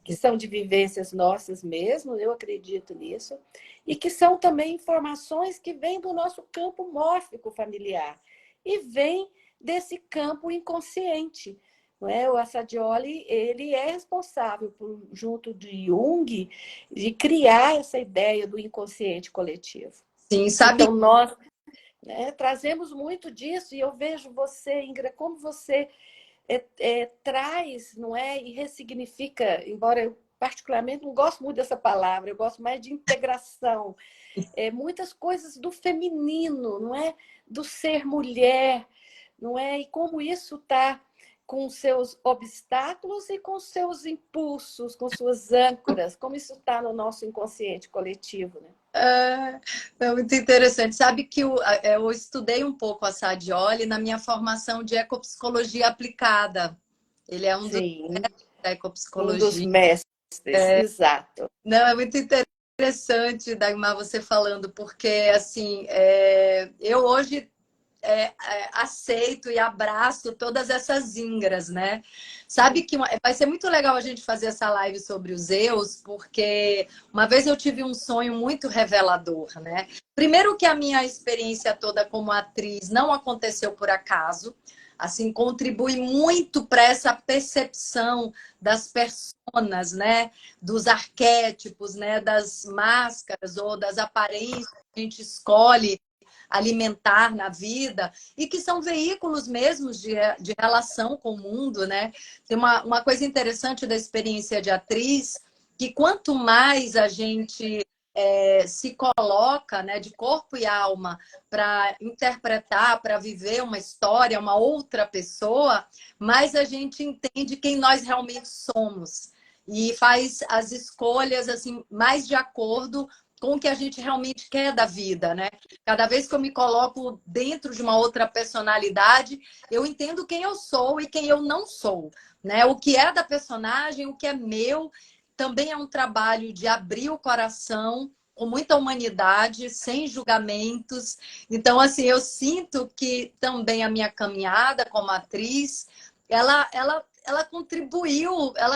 que são de vivências nossas mesmo, eu acredito nisso, e que são também informações que vêm do nosso campo mórfico familiar e vêm desse campo inconsciente. Não é? O Assadioli, ele é responsável, junto de Jung, de criar essa ideia do inconsciente coletivo. Sim, sabe? Então, nós, né, trazemos muito disso, e eu vejo você, Ingra, como você traz, não é? E ressignifica, embora eu particularmente não gosto muito dessa palavra, eu gosto mais de integração. Muitas coisas do feminino, não é? Do ser mulher, não é? E como isso está com seus obstáculos e com seus impulsos, com suas âncoras, como isso está no nosso inconsciente coletivo, né? É muito interessante. Sabe que eu estudei um pouco a Sadioli na minha formação de ecopsicologia aplicada. Ele é um dos mestres da Um dos ecopsicologia. mestres, exato. Não, é muito interessante, Dagmar, você falando, porque assim, eu hoje aceito e abraço todas essas Ingras, né? Sabe que vai ser muito legal a gente fazer essa live sobre os eus, porque uma vez eu tive um sonho muito revelador, né? Primeiro que a minha experiência toda como atriz não aconteceu por acaso, assim, contribui muito para essa percepção das personas, né? Dos arquétipos, né? Das máscaras ou das aparências que a gente escolhe alimentar na vida e que são veículos mesmos de relação com o mundo, né? Tem uma coisa interessante da experiência de atriz, que quanto mais a gente se coloca, né, de corpo e alma para interpretar, para viver uma história, uma outra pessoa, mais a gente entende quem nós realmente somos e faz as escolhas assim mais de acordo com o que a gente realmente quer da vida, né? Cada vez que eu me coloco dentro de uma outra personalidade, eu entendo quem eu sou e quem eu não sou, né? O que é da personagem, o que é meu, também é um trabalho de abrir o coração com muita humanidade, sem julgamentos. Então, assim, eu sinto que também a minha caminhada como atriz, ela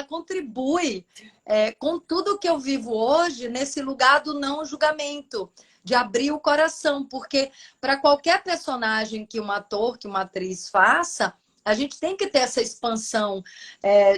contribui com tudo que eu vivo hoje nesse lugar do não julgamento, de abrir o coração, porque para qualquer personagem que um ator, que uma atriz faça, a gente tem que ter essa expansão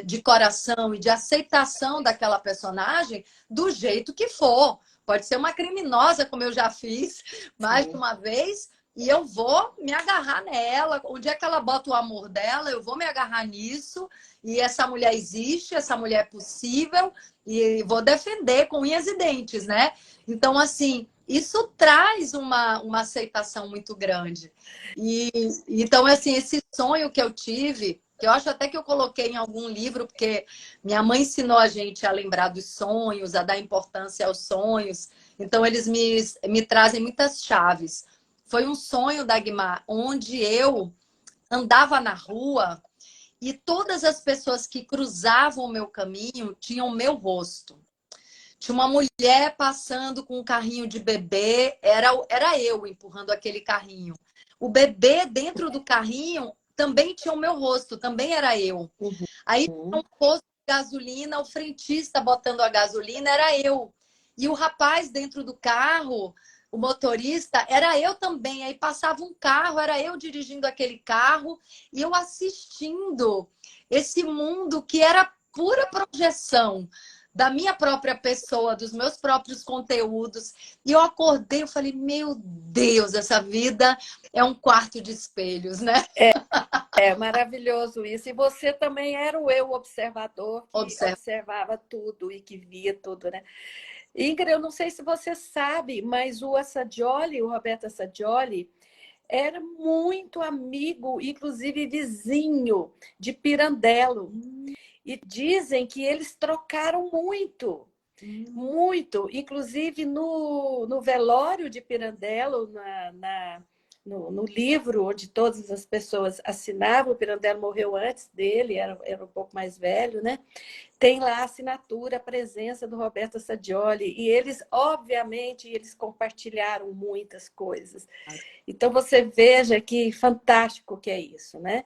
de coração e de aceitação daquela personagem do jeito que for. Pode ser uma criminosa, como eu já fiz mais de uma vez, e eu vou me agarrar nela. Onde é que ela bota o amor dela, eu vou me agarrar nisso. E essa mulher existe, essa mulher é possível, e vou defender com unhas e dentes, né? Então, assim, isso traz uma aceitação muito grande. E então, assim, esse sonho que eu tive, que eu acho até que eu coloquei em algum livro, porque minha mãe ensinou a gente a lembrar dos sonhos, a dar importância aos sonhos. Então, eles me trazem muitas chaves. Foi um sonho, Dagmar, onde eu andava na rua e todas as pessoas que cruzavam o meu caminho tinham o meu rosto. Tinha uma mulher passando com um carrinho de bebê, era eu empurrando aquele carrinho. O bebê dentro do carrinho também tinha o meu rosto, também era eu. Aí tinha um posto de gasolina, o frentista botando a gasolina era eu. E o rapaz dentro do carro, o motorista, era eu também. Aí passava um carro, era eu dirigindo aquele carro e eu assistindo esse mundo que era pura projeção da minha própria pessoa, dos meus próprios conteúdos. E eu acordei, eu falei, meu Deus, essa vida é um quarto de espelhos, né? É maravilhoso isso. E você também era o eu observador que Observa. observava tudo e que via tudo, né? Ingrid, eu não sei se você sabe, mas o Assadioli, o Roberto Assadioli, era muito amigo, inclusive vizinho de Pirandello. E dizem que eles trocaram muito, muito. Inclusive no velório de Pirandello, no livro onde todas as pessoas assinavam, o Pirandello morreu antes dele, era um pouco mais velho, né? Tem lá a assinatura, a presença do Roberto Assadioli. E eles, obviamente, eles compartilharam muitas coisas. Então, você veja que fantástico que é isso, né?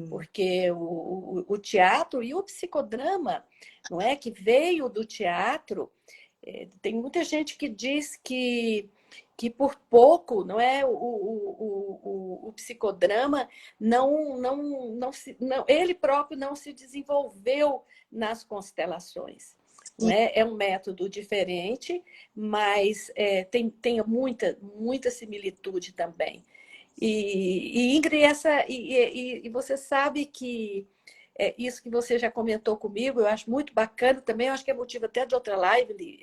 Porque o teatro e o psicodrama, não é, que veio do teatro, tem muita gente que diz que por pouco, não é, o psicodrama ele próprio não se desenvolveu nas constelações. Não é? É um método diferente, mas tem muita similitude também. E Ingrid, e você sabe que isso que você já comentou comigo, eu acho muito bacana também, eu acho que é motivo até de outra live,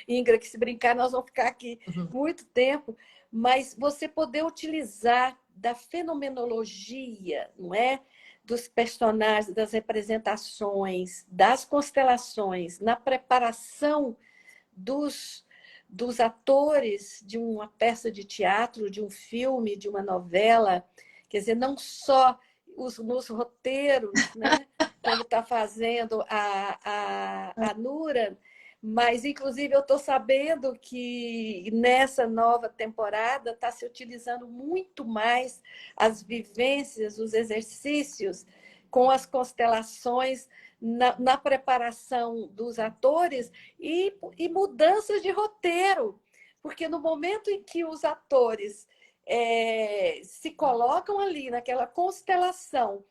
Ingrid, que se brincar nós vamos ficar aqui muito tempo, mas você poder utilizar da fenomenologia, não é? Dos personagens, das representações, das constelações, na preparação dos atores de uma peça de teatro, de um filme, de uma novela, quer dizer, não só nos roteiros, né? Como está fazendo a Nura, Mas, inclusive, eu estou sabendo que nessa nova temporada está se utilizando muito mais as vivências, os exercícios com as constelações na preparação dos atores e mudanças de roteiro. Porque no momento em que os atores se colocam ali naquela constelação,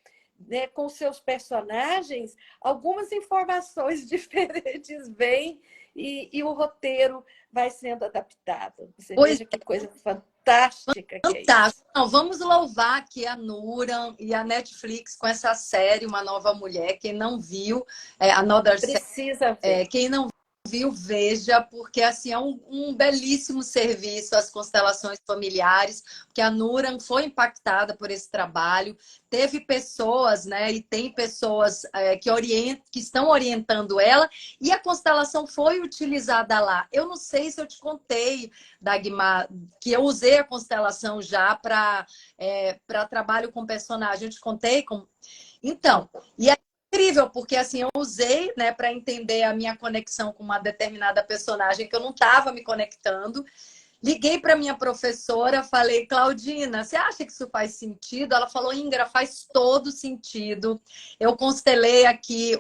né, com seus personagens, algumas informações diferentes vêm e o roteiro vai sendo adaptado. Você Pois veja que coisa fantástica que é isso. fantástico. Não, vamos louvar aqui a Nuran e a Netflix com essa série, Uma Nova Mulher. Quem não viu, Another Sex, Precisa ver. quem não viu, veja, porque assim é um belíssimo serviço às constelações familiares, porque a Nuran foi impactada por esse trabalho, teve pessoas, né, e tem pessoas que estão orientando ela, e a constelação foi utilizada lá. Eu não sei se eu te contei, Dagmar, que eu usei a constelação já para trabalho com personagem. Eu te contei como. Então, e é incrível, porque assim, eu usei, né, para entender a minha conexão com uma determinada personagem que eu não estava me conectando. Liguei para minha professora, falei, Claudina, você acha que isso faz sentido? Ela falou, Ingra, faz todo sentido. Eu constelei aqui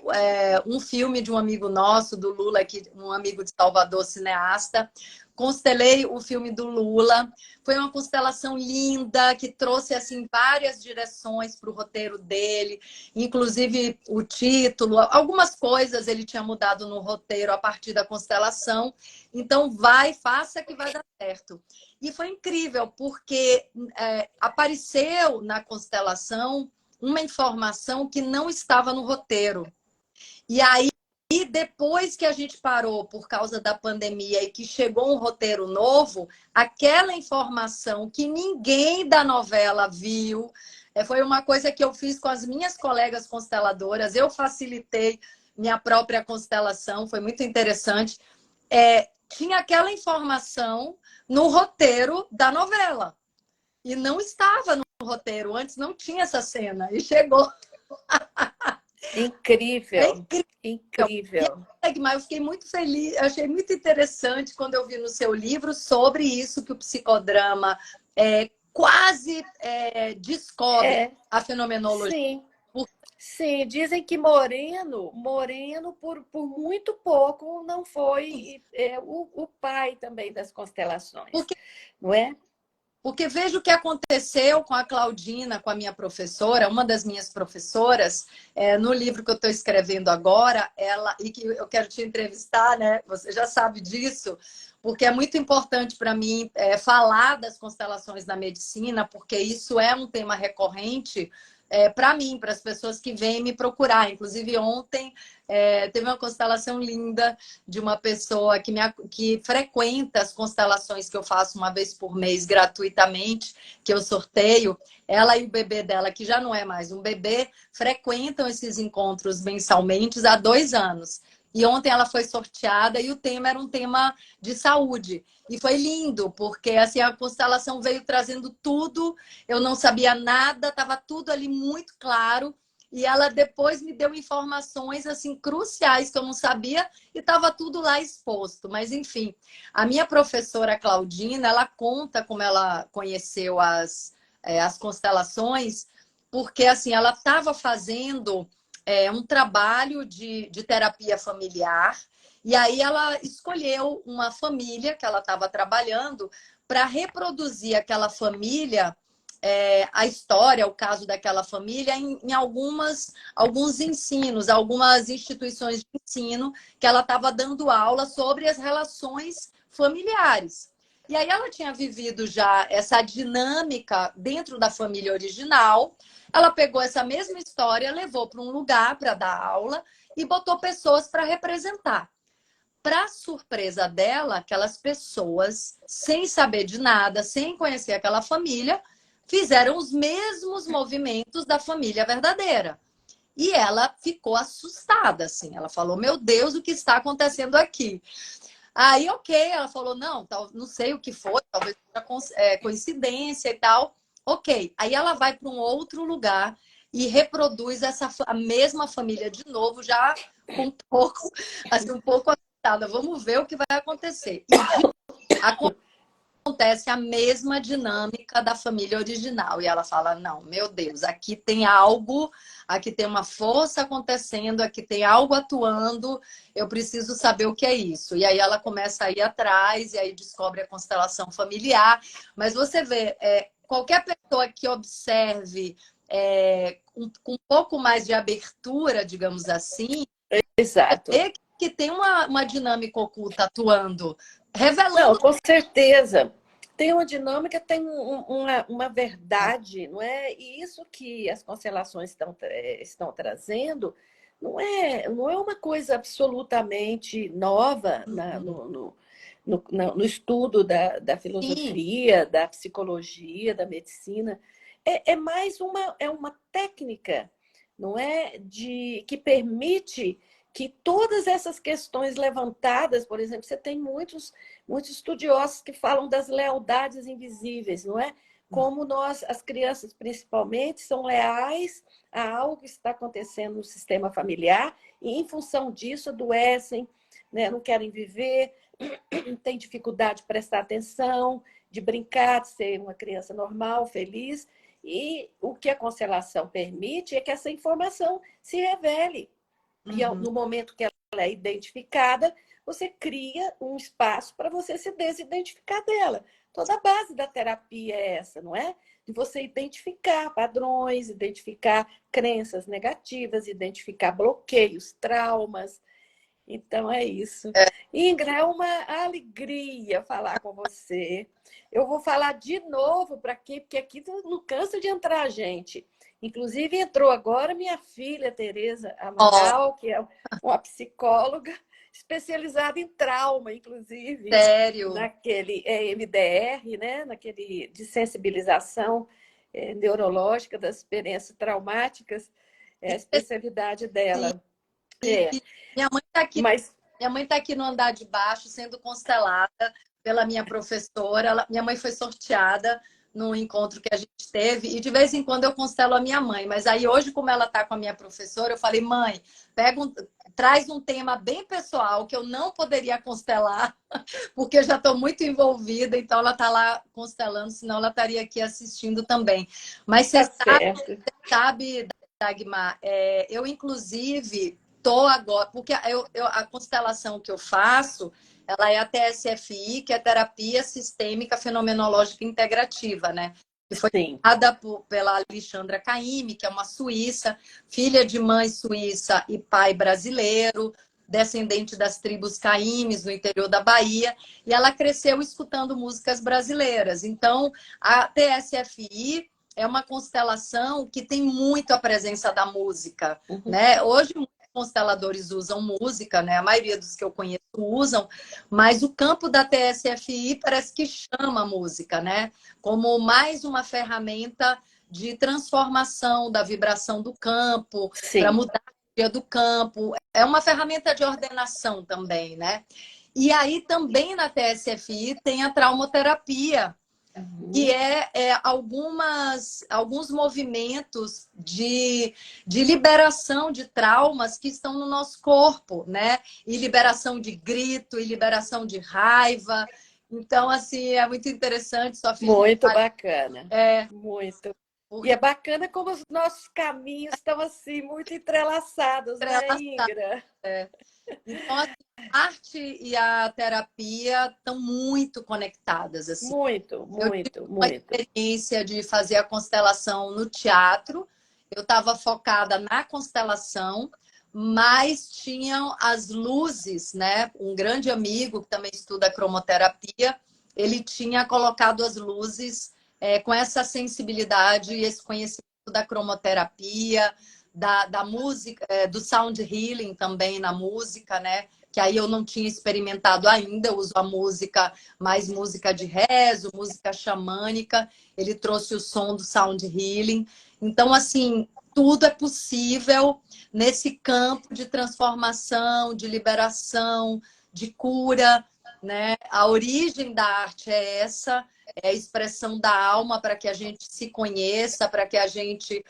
um filme de um amigo nosso, do Lula, aqui, um amigo de Salvador, cineasta. Constelei o filme do Lula. Foi uma constelação linda, que trouxe assim várias direções para o roteiro dele, inclusive o título, algumas coisas ele tinha mudado no roteiro a partir da constelação. Então, faça que vai dar certo. E foi incrível, porque apareceu na constelação uma informação que não estava no roteiro. E aí, depois que a gente parou por causa da pandemia e que chegou um roteiro novo, aquela informação que ninguém da novela viu, foi uma coisa que eu fiz com as minhas colegas consteladoras, eu facilitei minha própria constelação, foi muito interessante. Tinha aquela informação no roteiro da novela. E não estava no roteiro. Antes não tinha essa cena. E chegou. É Incrível, incrível. incrível. Mas eu fiquei muito feliz. Achei muito interessante quando eu vi no seu livro sobre isso, que o psicodrama quase descobre a fenomenologia. Sim. Sim, dizem que Moreno por muito pouco não foi o pai também das constelações, Porque, não é? porque veja o que aconteceu com a Claudina, com a minha professora, uma das minhas professoras, no livro que eu estou escrevendo agora, e que eu quero te entrevistar, né? Você já sabe disso, porque é muito importante para mim falar das constelações na medicina, porque isso é um tema recorrente para mim, para as pessoas que vêm me procurar. Inclusive, ontem teve uma constelação linda de uma pessoa que frequenta as constelações que eu faço uma vez por mês gratuitamente, que eu sorteio. Ela e o bebê dela, que já não é mais um bebê, frequentam esses encontros mensalmente há 2 anos. E ontem ela foi sorteada e o tema era um tema de saúde. E foi lindo, porque assim, a constelação veio trazendo tudo, eu não sabia nada, estava tudo ali muito claro. E ela depois me deu informações assim cruciais que eu não sabia e estava tudo lá exposto. Mas, enfim, a minha professora Claudina, ela conta como ela conheceu as constelações, porque assim, ela estava fazendo um trabalho de terapia familiar. E aí ela escolheu uma família que ela estava trabalhando para reproduzir aquela família, a história, o caso daquela família, em alguns ensinos, algumas instituições de ensino que ela estava dando aula sobre as relações familiares. E aí ela tinha vivido já essa dinâmica dentro da família original. Ela pegou essa mesma história, levou para um lugar para dar aula e botou pessoas para representar. Para surpresa dela, aquelas pessoas, sem saber de nada, sem conhecer aquela família, fizeram os mesmos movimentos da família verdadeira. E ela ficou assustada, assim. Ela falou, meu Deus, o que está acontecendo aqui? Aí, ok, ela falou, não sei o que foi, talvez seja coincidência e tal. Ok, aí ela vai para um outro lugar e reproduz a mesma família de novo, já com um pouco interessada, vamos ver o que vai acontecer. E acontece a mesma dinâmica da família original. E ela fala, não, meu Deus, aqui tem algo, aqui tem uma força acontecendo, aqui tem algo atuando, eu preciso saber o que é isso. E aí ela começa a ir atrás, e aí descobre a constelação familiar. Mas você vê, qualquer pessoa que observe com um pouco mais de abertura, digamos assim, Exato. vê que tem uma dinâmica oculta atuando, Não, revelando. com certeza. Tem uma dinâmica, tem uma verdade, não é? E isso que as constelações estão trazendo não é uma coisa absolutamente nova no estudo da Sim. filosofia, da psicologia, da medicina. É mais uma técnica, não é? Que permite que todas essas questões levantadas, por exemplo, você tem muitos estudiosos que falam das lealdades invisíveis, não é? Como nós, as crianças principalmente, são leais a algo que está acontecendo no sistema familiar e, em função disso, adoecem, né? Não querem viver, têm dificuldade de prestar atenção, de brincar, de ser uma criança normal, feliz. E o que a constelação permite é que essa informação se revele. E Uhum. no momento que ela é identificada, você cria um espaço para você se desidentificar dela. Toda a base da terapia é essa, não é? De você identificar padrões, identificar crenças negativas, identificar bloqueios, traumas. Então é isso. Ingra, é uma alegria falar com você. Eu vou falar de novo para aqui, porque aqui não cansa de entrar gente. Inclusive, entrou agora minha filha, Tereza Ó, Amaral, que é uma psicóloga especializada em trauma, inclusive, sério. naquele MDR, né? Naquele de sensibilização neurológica das experiências traumáticas, é a especialidade dela. É, E minha mãe está aqui, mas minha mãe tá aqui no andar de baixo, sendo constelada pela minha professora. Minha mãe foi sorteada num encontro que a gente teve, e de vez em quando eu constelo a minha mãe. Mas aí hoje, como ela está com a minha professora, eu falei, mãe, traz um tema bem pessoal que eu não poderia constelar, porque eu já estou muito envolvida, então ela está lá constelando, senão ela estaria aqui assistindo também. Mas você tá certo. sabe, Dagmar, eu inclusive tô agora, porque a constelação que eu faço, ela é a TSFI, que é Terapia Sistêmica Fenomenológica Integrativa, né? Que foi Sim, criada pela Alexandra Caymmi, que é uma suíça, filha de mãe suíça e pai brasileiro, descendente das tribos Caímes no interior da Bahia, e ela cresceu escutando músicas brasileiras. Então, a TSFI é uma constelação que tem muito a presença da música, uhum, né? Hoje muitos consteladores usam música, né? A maioria dos que eu conheço usam, mas o campo da TSFI parece que chama a música, né? Como mais uma ferramenta de transformação da vibração do campo, para sim. mudar a energia do campo. É uma ferramenta de ordenação também, né? E aí também na TSFI tem a traumoterapia, que Uhum. é alguns movimentos de liberação de traumas que estão no nosso corpo, né? E liberação de grito, e liberação de raiva. Então, assim, é muito interessante. Só fiz um Muito bacana. é, Muito. E é porque bacana como os nossos caminhos estão assim, muito entrelaçados, né, Ingra? então, assim, a arte e a terapia estão muito conectadas, assim. Muito, Eu tive muito, uma muito. experiência de fazer a constelação no teatro. Eu estava focada na constelação, mas tinham as luzes, né? Um grande amigo que também estuda cromoterapia, ele tinha colocado as luzes com essa sensibilidade e esse conhecimento da cromoterapia, da música, do sound healing também na música, né? Que aí eu não tinha experimentado ainda, eu uso a música, mais música de rezo, música xamânica. Ele trouxe o som do sound healing. Então, assim, tudo é possível nesse campo de transformação, de liberação, de cura, né? A origem da arte é essa, é a expressão da alma para que a gente se conheça, para que a gente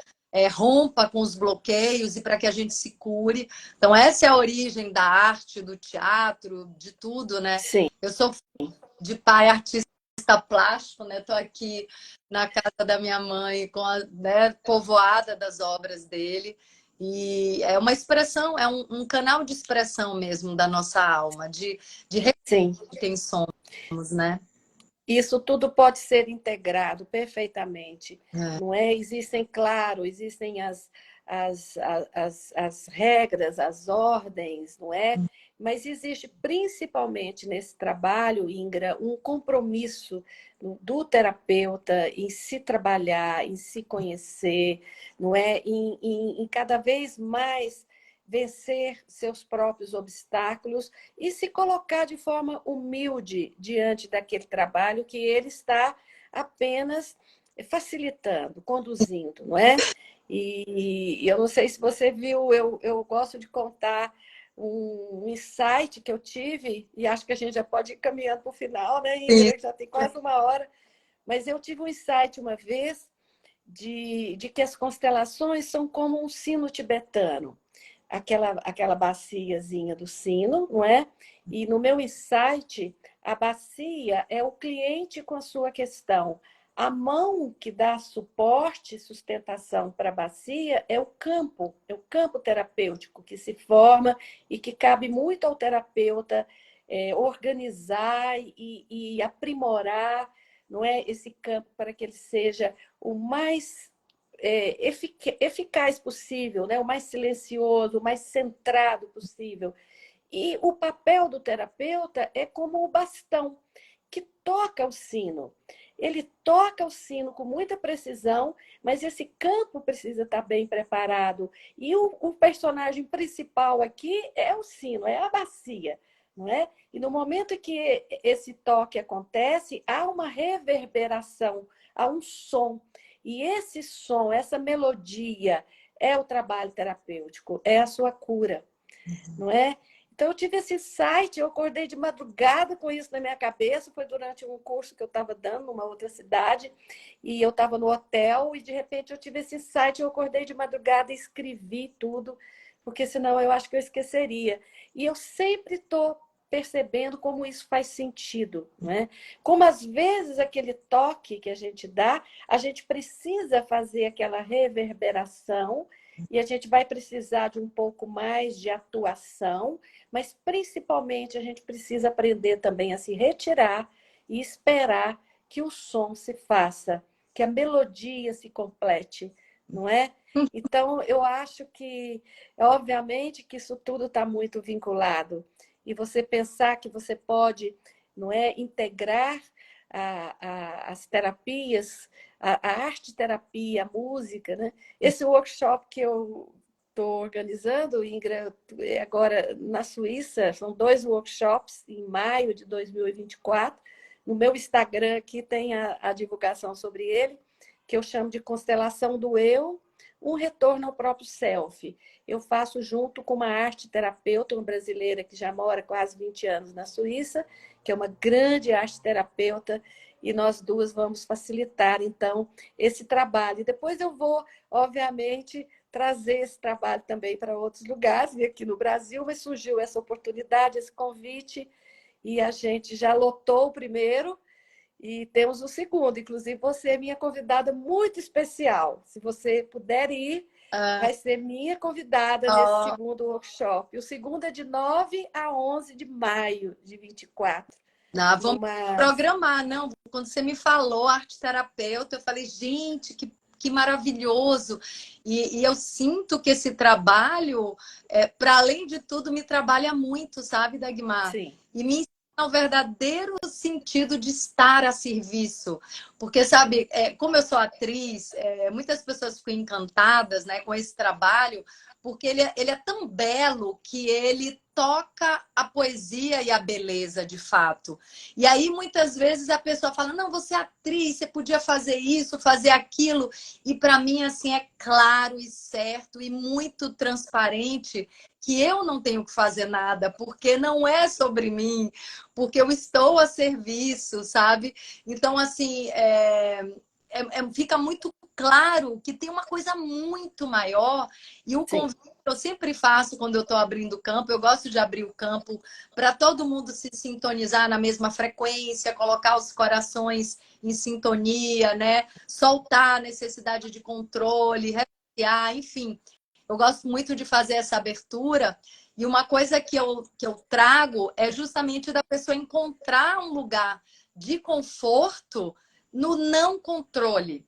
rompa com os bloqueios e para que a gente se cure. Então, essa é a origem da arte, do teatro, de tudo, né? Sim. Eu sou de pai artista plástico, né? Estou aqui na casa da minha mãe, com a, né, povoada das obras dele. E é uma expressão, é um canal de expressão mesmo da nossa alma, de Sim. quem somos, né? Isso tudo pode ser integrado perfeitamente, É. não é? Existem, claro, existem as regras, as ordens, não é? Mas existe principalmente nesse trabalho, Ingra, um compromisso do terapeuta em se trabalhar, em se conhecer, não é? Em cada vez mais vencer seus próprios obstáculos e se colocar de forma humilde diante daquele trabalho que ele está apenas facilitando, conduzindo, não é? E eu não sei se você viu, eu gosto de contar um insight que eu tive, e acho que a gente já pode ir caminhando para o final, né, Sim. Ingrid? Já tem quase uma hora, mas eu tive um insight uma vez de que as constelações são como um sino tibetano, aquela baciazinha do sino, não é? E no meu insight, a bacia é o cliente com a sua questão. A mão que dá suporte e sustentação para a bacia é o campo terapêutico que se forma e que cabe muito ao terapeuta organizar e aprimorar, não é, esse campo para que ele seja o mais eficaz possível, né? O mais silencioso, o mais centrado possível. E o papel do terapeuta é como o bastão que toca o sino. Ele toca o sino com muita precisão, mas esse campo precisa estar bem preparado. E o personagem principal aqui é o sino, é a bacia, não é? E no momento que esse toque acontece, há uma reverberação, há um som. E esse som, essa melodia, é o trabalho terapêutico, é a sua cura, não é? Então, eu tive esse insight, eu acordei de madrugada com isso na minha cabeça, foi durante um curso que eu estava dando numa outra cidade, e eu estava no hotel, e de repente eu tive esse insight, eu acordei de madrugada e escrevi tudo, porque senão eu acho que eu esqueceria. E eu sempre estou percebendo como isso faz sentido, não é? Como às vezes aquele toque que a gente dá, a gente precisa fazer aquela reverberação, e a gente vai precisar de um pouco mais de atuação, mas principalmente a gente precisa aprender também a se retirar e esperar que o som se faça, que a melodia se complete, não é? Então, eu acho que, obviamente, que isso tudo está muito vinculado. E você pensar que você pode, não é, integrar as terapias, a arte-terapia, a música, né? Esse workshop que eu estou organizando, Ingra, agora na Suíça, são 2 workshops em maio de 2024. No meu Instagram aqui tem a divulgação sobre ele, que eu chamo de Constelação do Eu, um retorno ao próprio self. Eu faço junto com uma arte terapeuta, uma brasileira que já mora quase 20 anos na Suíça, que é uma grande arte terapeuta, e nós duas vamos facilitar, então, esse trabalho. E depois eu vou, obviamente, trazer esse trabalho também para outros lugares, e aqui no Brasil, mas surgiu essa oportunidade, esse convite, e a gente já lotou o primeiro, e temos o segundo. Inclusive, você é minha convidada muito especial. Se você puder ir, vai ser minha convidada nesse segundo workshop. O segundo é de 9 a 11 de maio de 24. Vamos programar, não? Quando você me falou arte terapeuta, eu falei, gente, que maravilhoso. E eu sinto que esse trabalho, para além de tudo, me trabalha muito, sabe, Dagmar? Sim. E me ensina o verdadeiro sentido de estar a serviço. Porque, sabe, como eu sou atriz, muitas pessoas ficam encantadas, né, com esse trabalho, porque ele é tão belo que ele toca a poesia e a beleza, de fato. E aí, muitas vezes, a pessoa fala, não, você é atriz, você podia fazer isso, fazer aquilo. E para mim, assim, é claro e certo e muito transparente que eu não tenho que fazer nada, porque não é sobre mim, porque eu estou a serviço, sabe? Então, assim, fica muito claro que tem uma coisa muito maior. E o Sim. convite que eu sempre faço quando eu estou abrindo o campo, eu gosto de abrir o campo para todo mundo se sintonizar na mesma frequência, colocar os corações em sintonia, né? Soltar a necessidade de controle, renunciar, enfim. Eu gosto muito de fazer essa abertura. E uma coisa que eu trago é justamente da pessoa encontrar um lugar de conforto no não controle.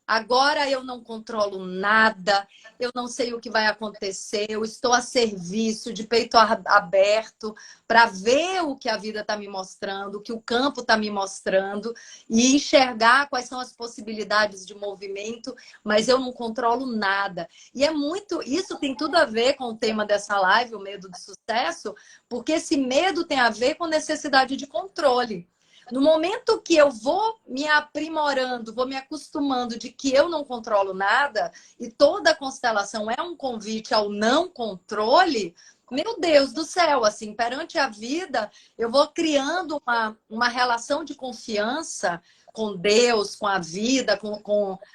Agora eu não controlo nada, eu não sei o que vai acontecer, eu estou a serviço, de peito aberto, para ver o que a vida está me mostrando, o que o campo está me mostrando, e enxergar quais são as possibilidades de movimento, mas eu não controlo nada. E é muito, isso tem tudo a ver com o tema dessa live, o medo do sucesso, porque esse medo tem a ver com necessidade de controle. No momento que eu vou me aprimorando, vou me acostumando de que eu não controlo nada, e toda a constelação é um convite ao não controle, meu Deus do céu, assim, perante a vida, eu vou criando uma relação de confiança com Deus, com a vida,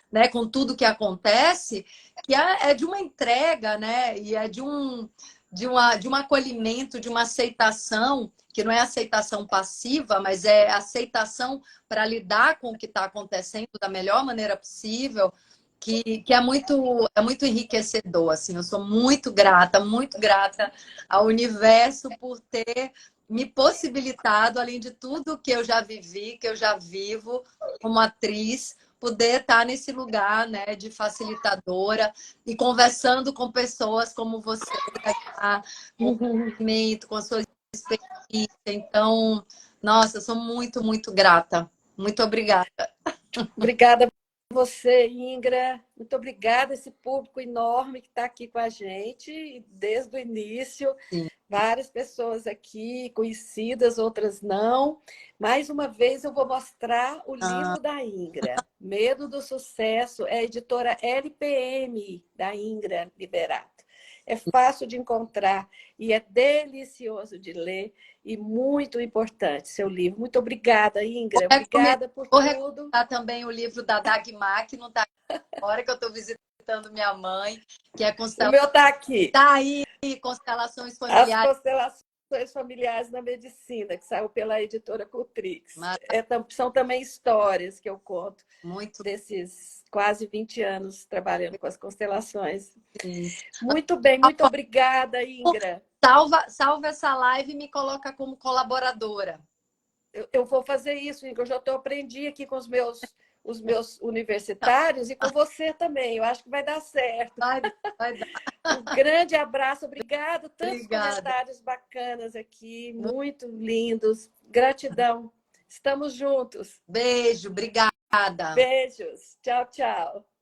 né, com tudo que acontece, que é de uma entrega, né? E é de um acolhimento, de uma aceitação, que não é aceitação passiva, mas é aceitação para lidar com o que está acontecendo da melhor maneira possível, que é muito enriquecedor. Assim. Eu sou muito grata ao universo por ter me possibilitado, além de tudo que eu já vivi, que eu já vivo como atriz, poder estar nesse lugar, né, de facilitadora e conversando com pessoas como você, com Uhum. conhecimento, com a sua experiência. Então, nossa, eu sou muito, muito grata. Muito obrigada. Obrigada a você, Ingra. Muito obrigada a esse público enorme que está aqui com a gente desde o início. Sim. Várias pessoas aqui, conhecidas, outras não. Mais uma vez, eu vou mostrar o livro da Ingra. Medo do Sucesso, é a editora LPM da Ingra Liberato. É fácil de encontrar e é delicioso de ler e muito importante seu livro. Muito obrigada, Ingra. Obrigada por Vou tudo. recomendar também o livro da Dagmar, que não está agora, que eu estou visitando minha mãe, que é O meu está aqui. Tá aí, Constelações As Familiares. constelações familiares na medicina, que saiu pela editora Cultrix. São também histórias que eu conto Muito desses quase 20 anos trabalhando com as constelações. sim. Muito bem, muito obrigada, Ingra. Salva essa live e me coloca como colaboradora. Eu vou fazer isso, Ingra. Eu já aprendi aqui com os meus universitários e com você também. Eu acho que vai dar certo. Vai dar. Um grande abraço, obrigado. Tantos Obrigada. comentários bacanas aqui, muito lindos. Gratidão. Estamos juntos. Beijo, obrigada. Beijos. Tchau, tchau.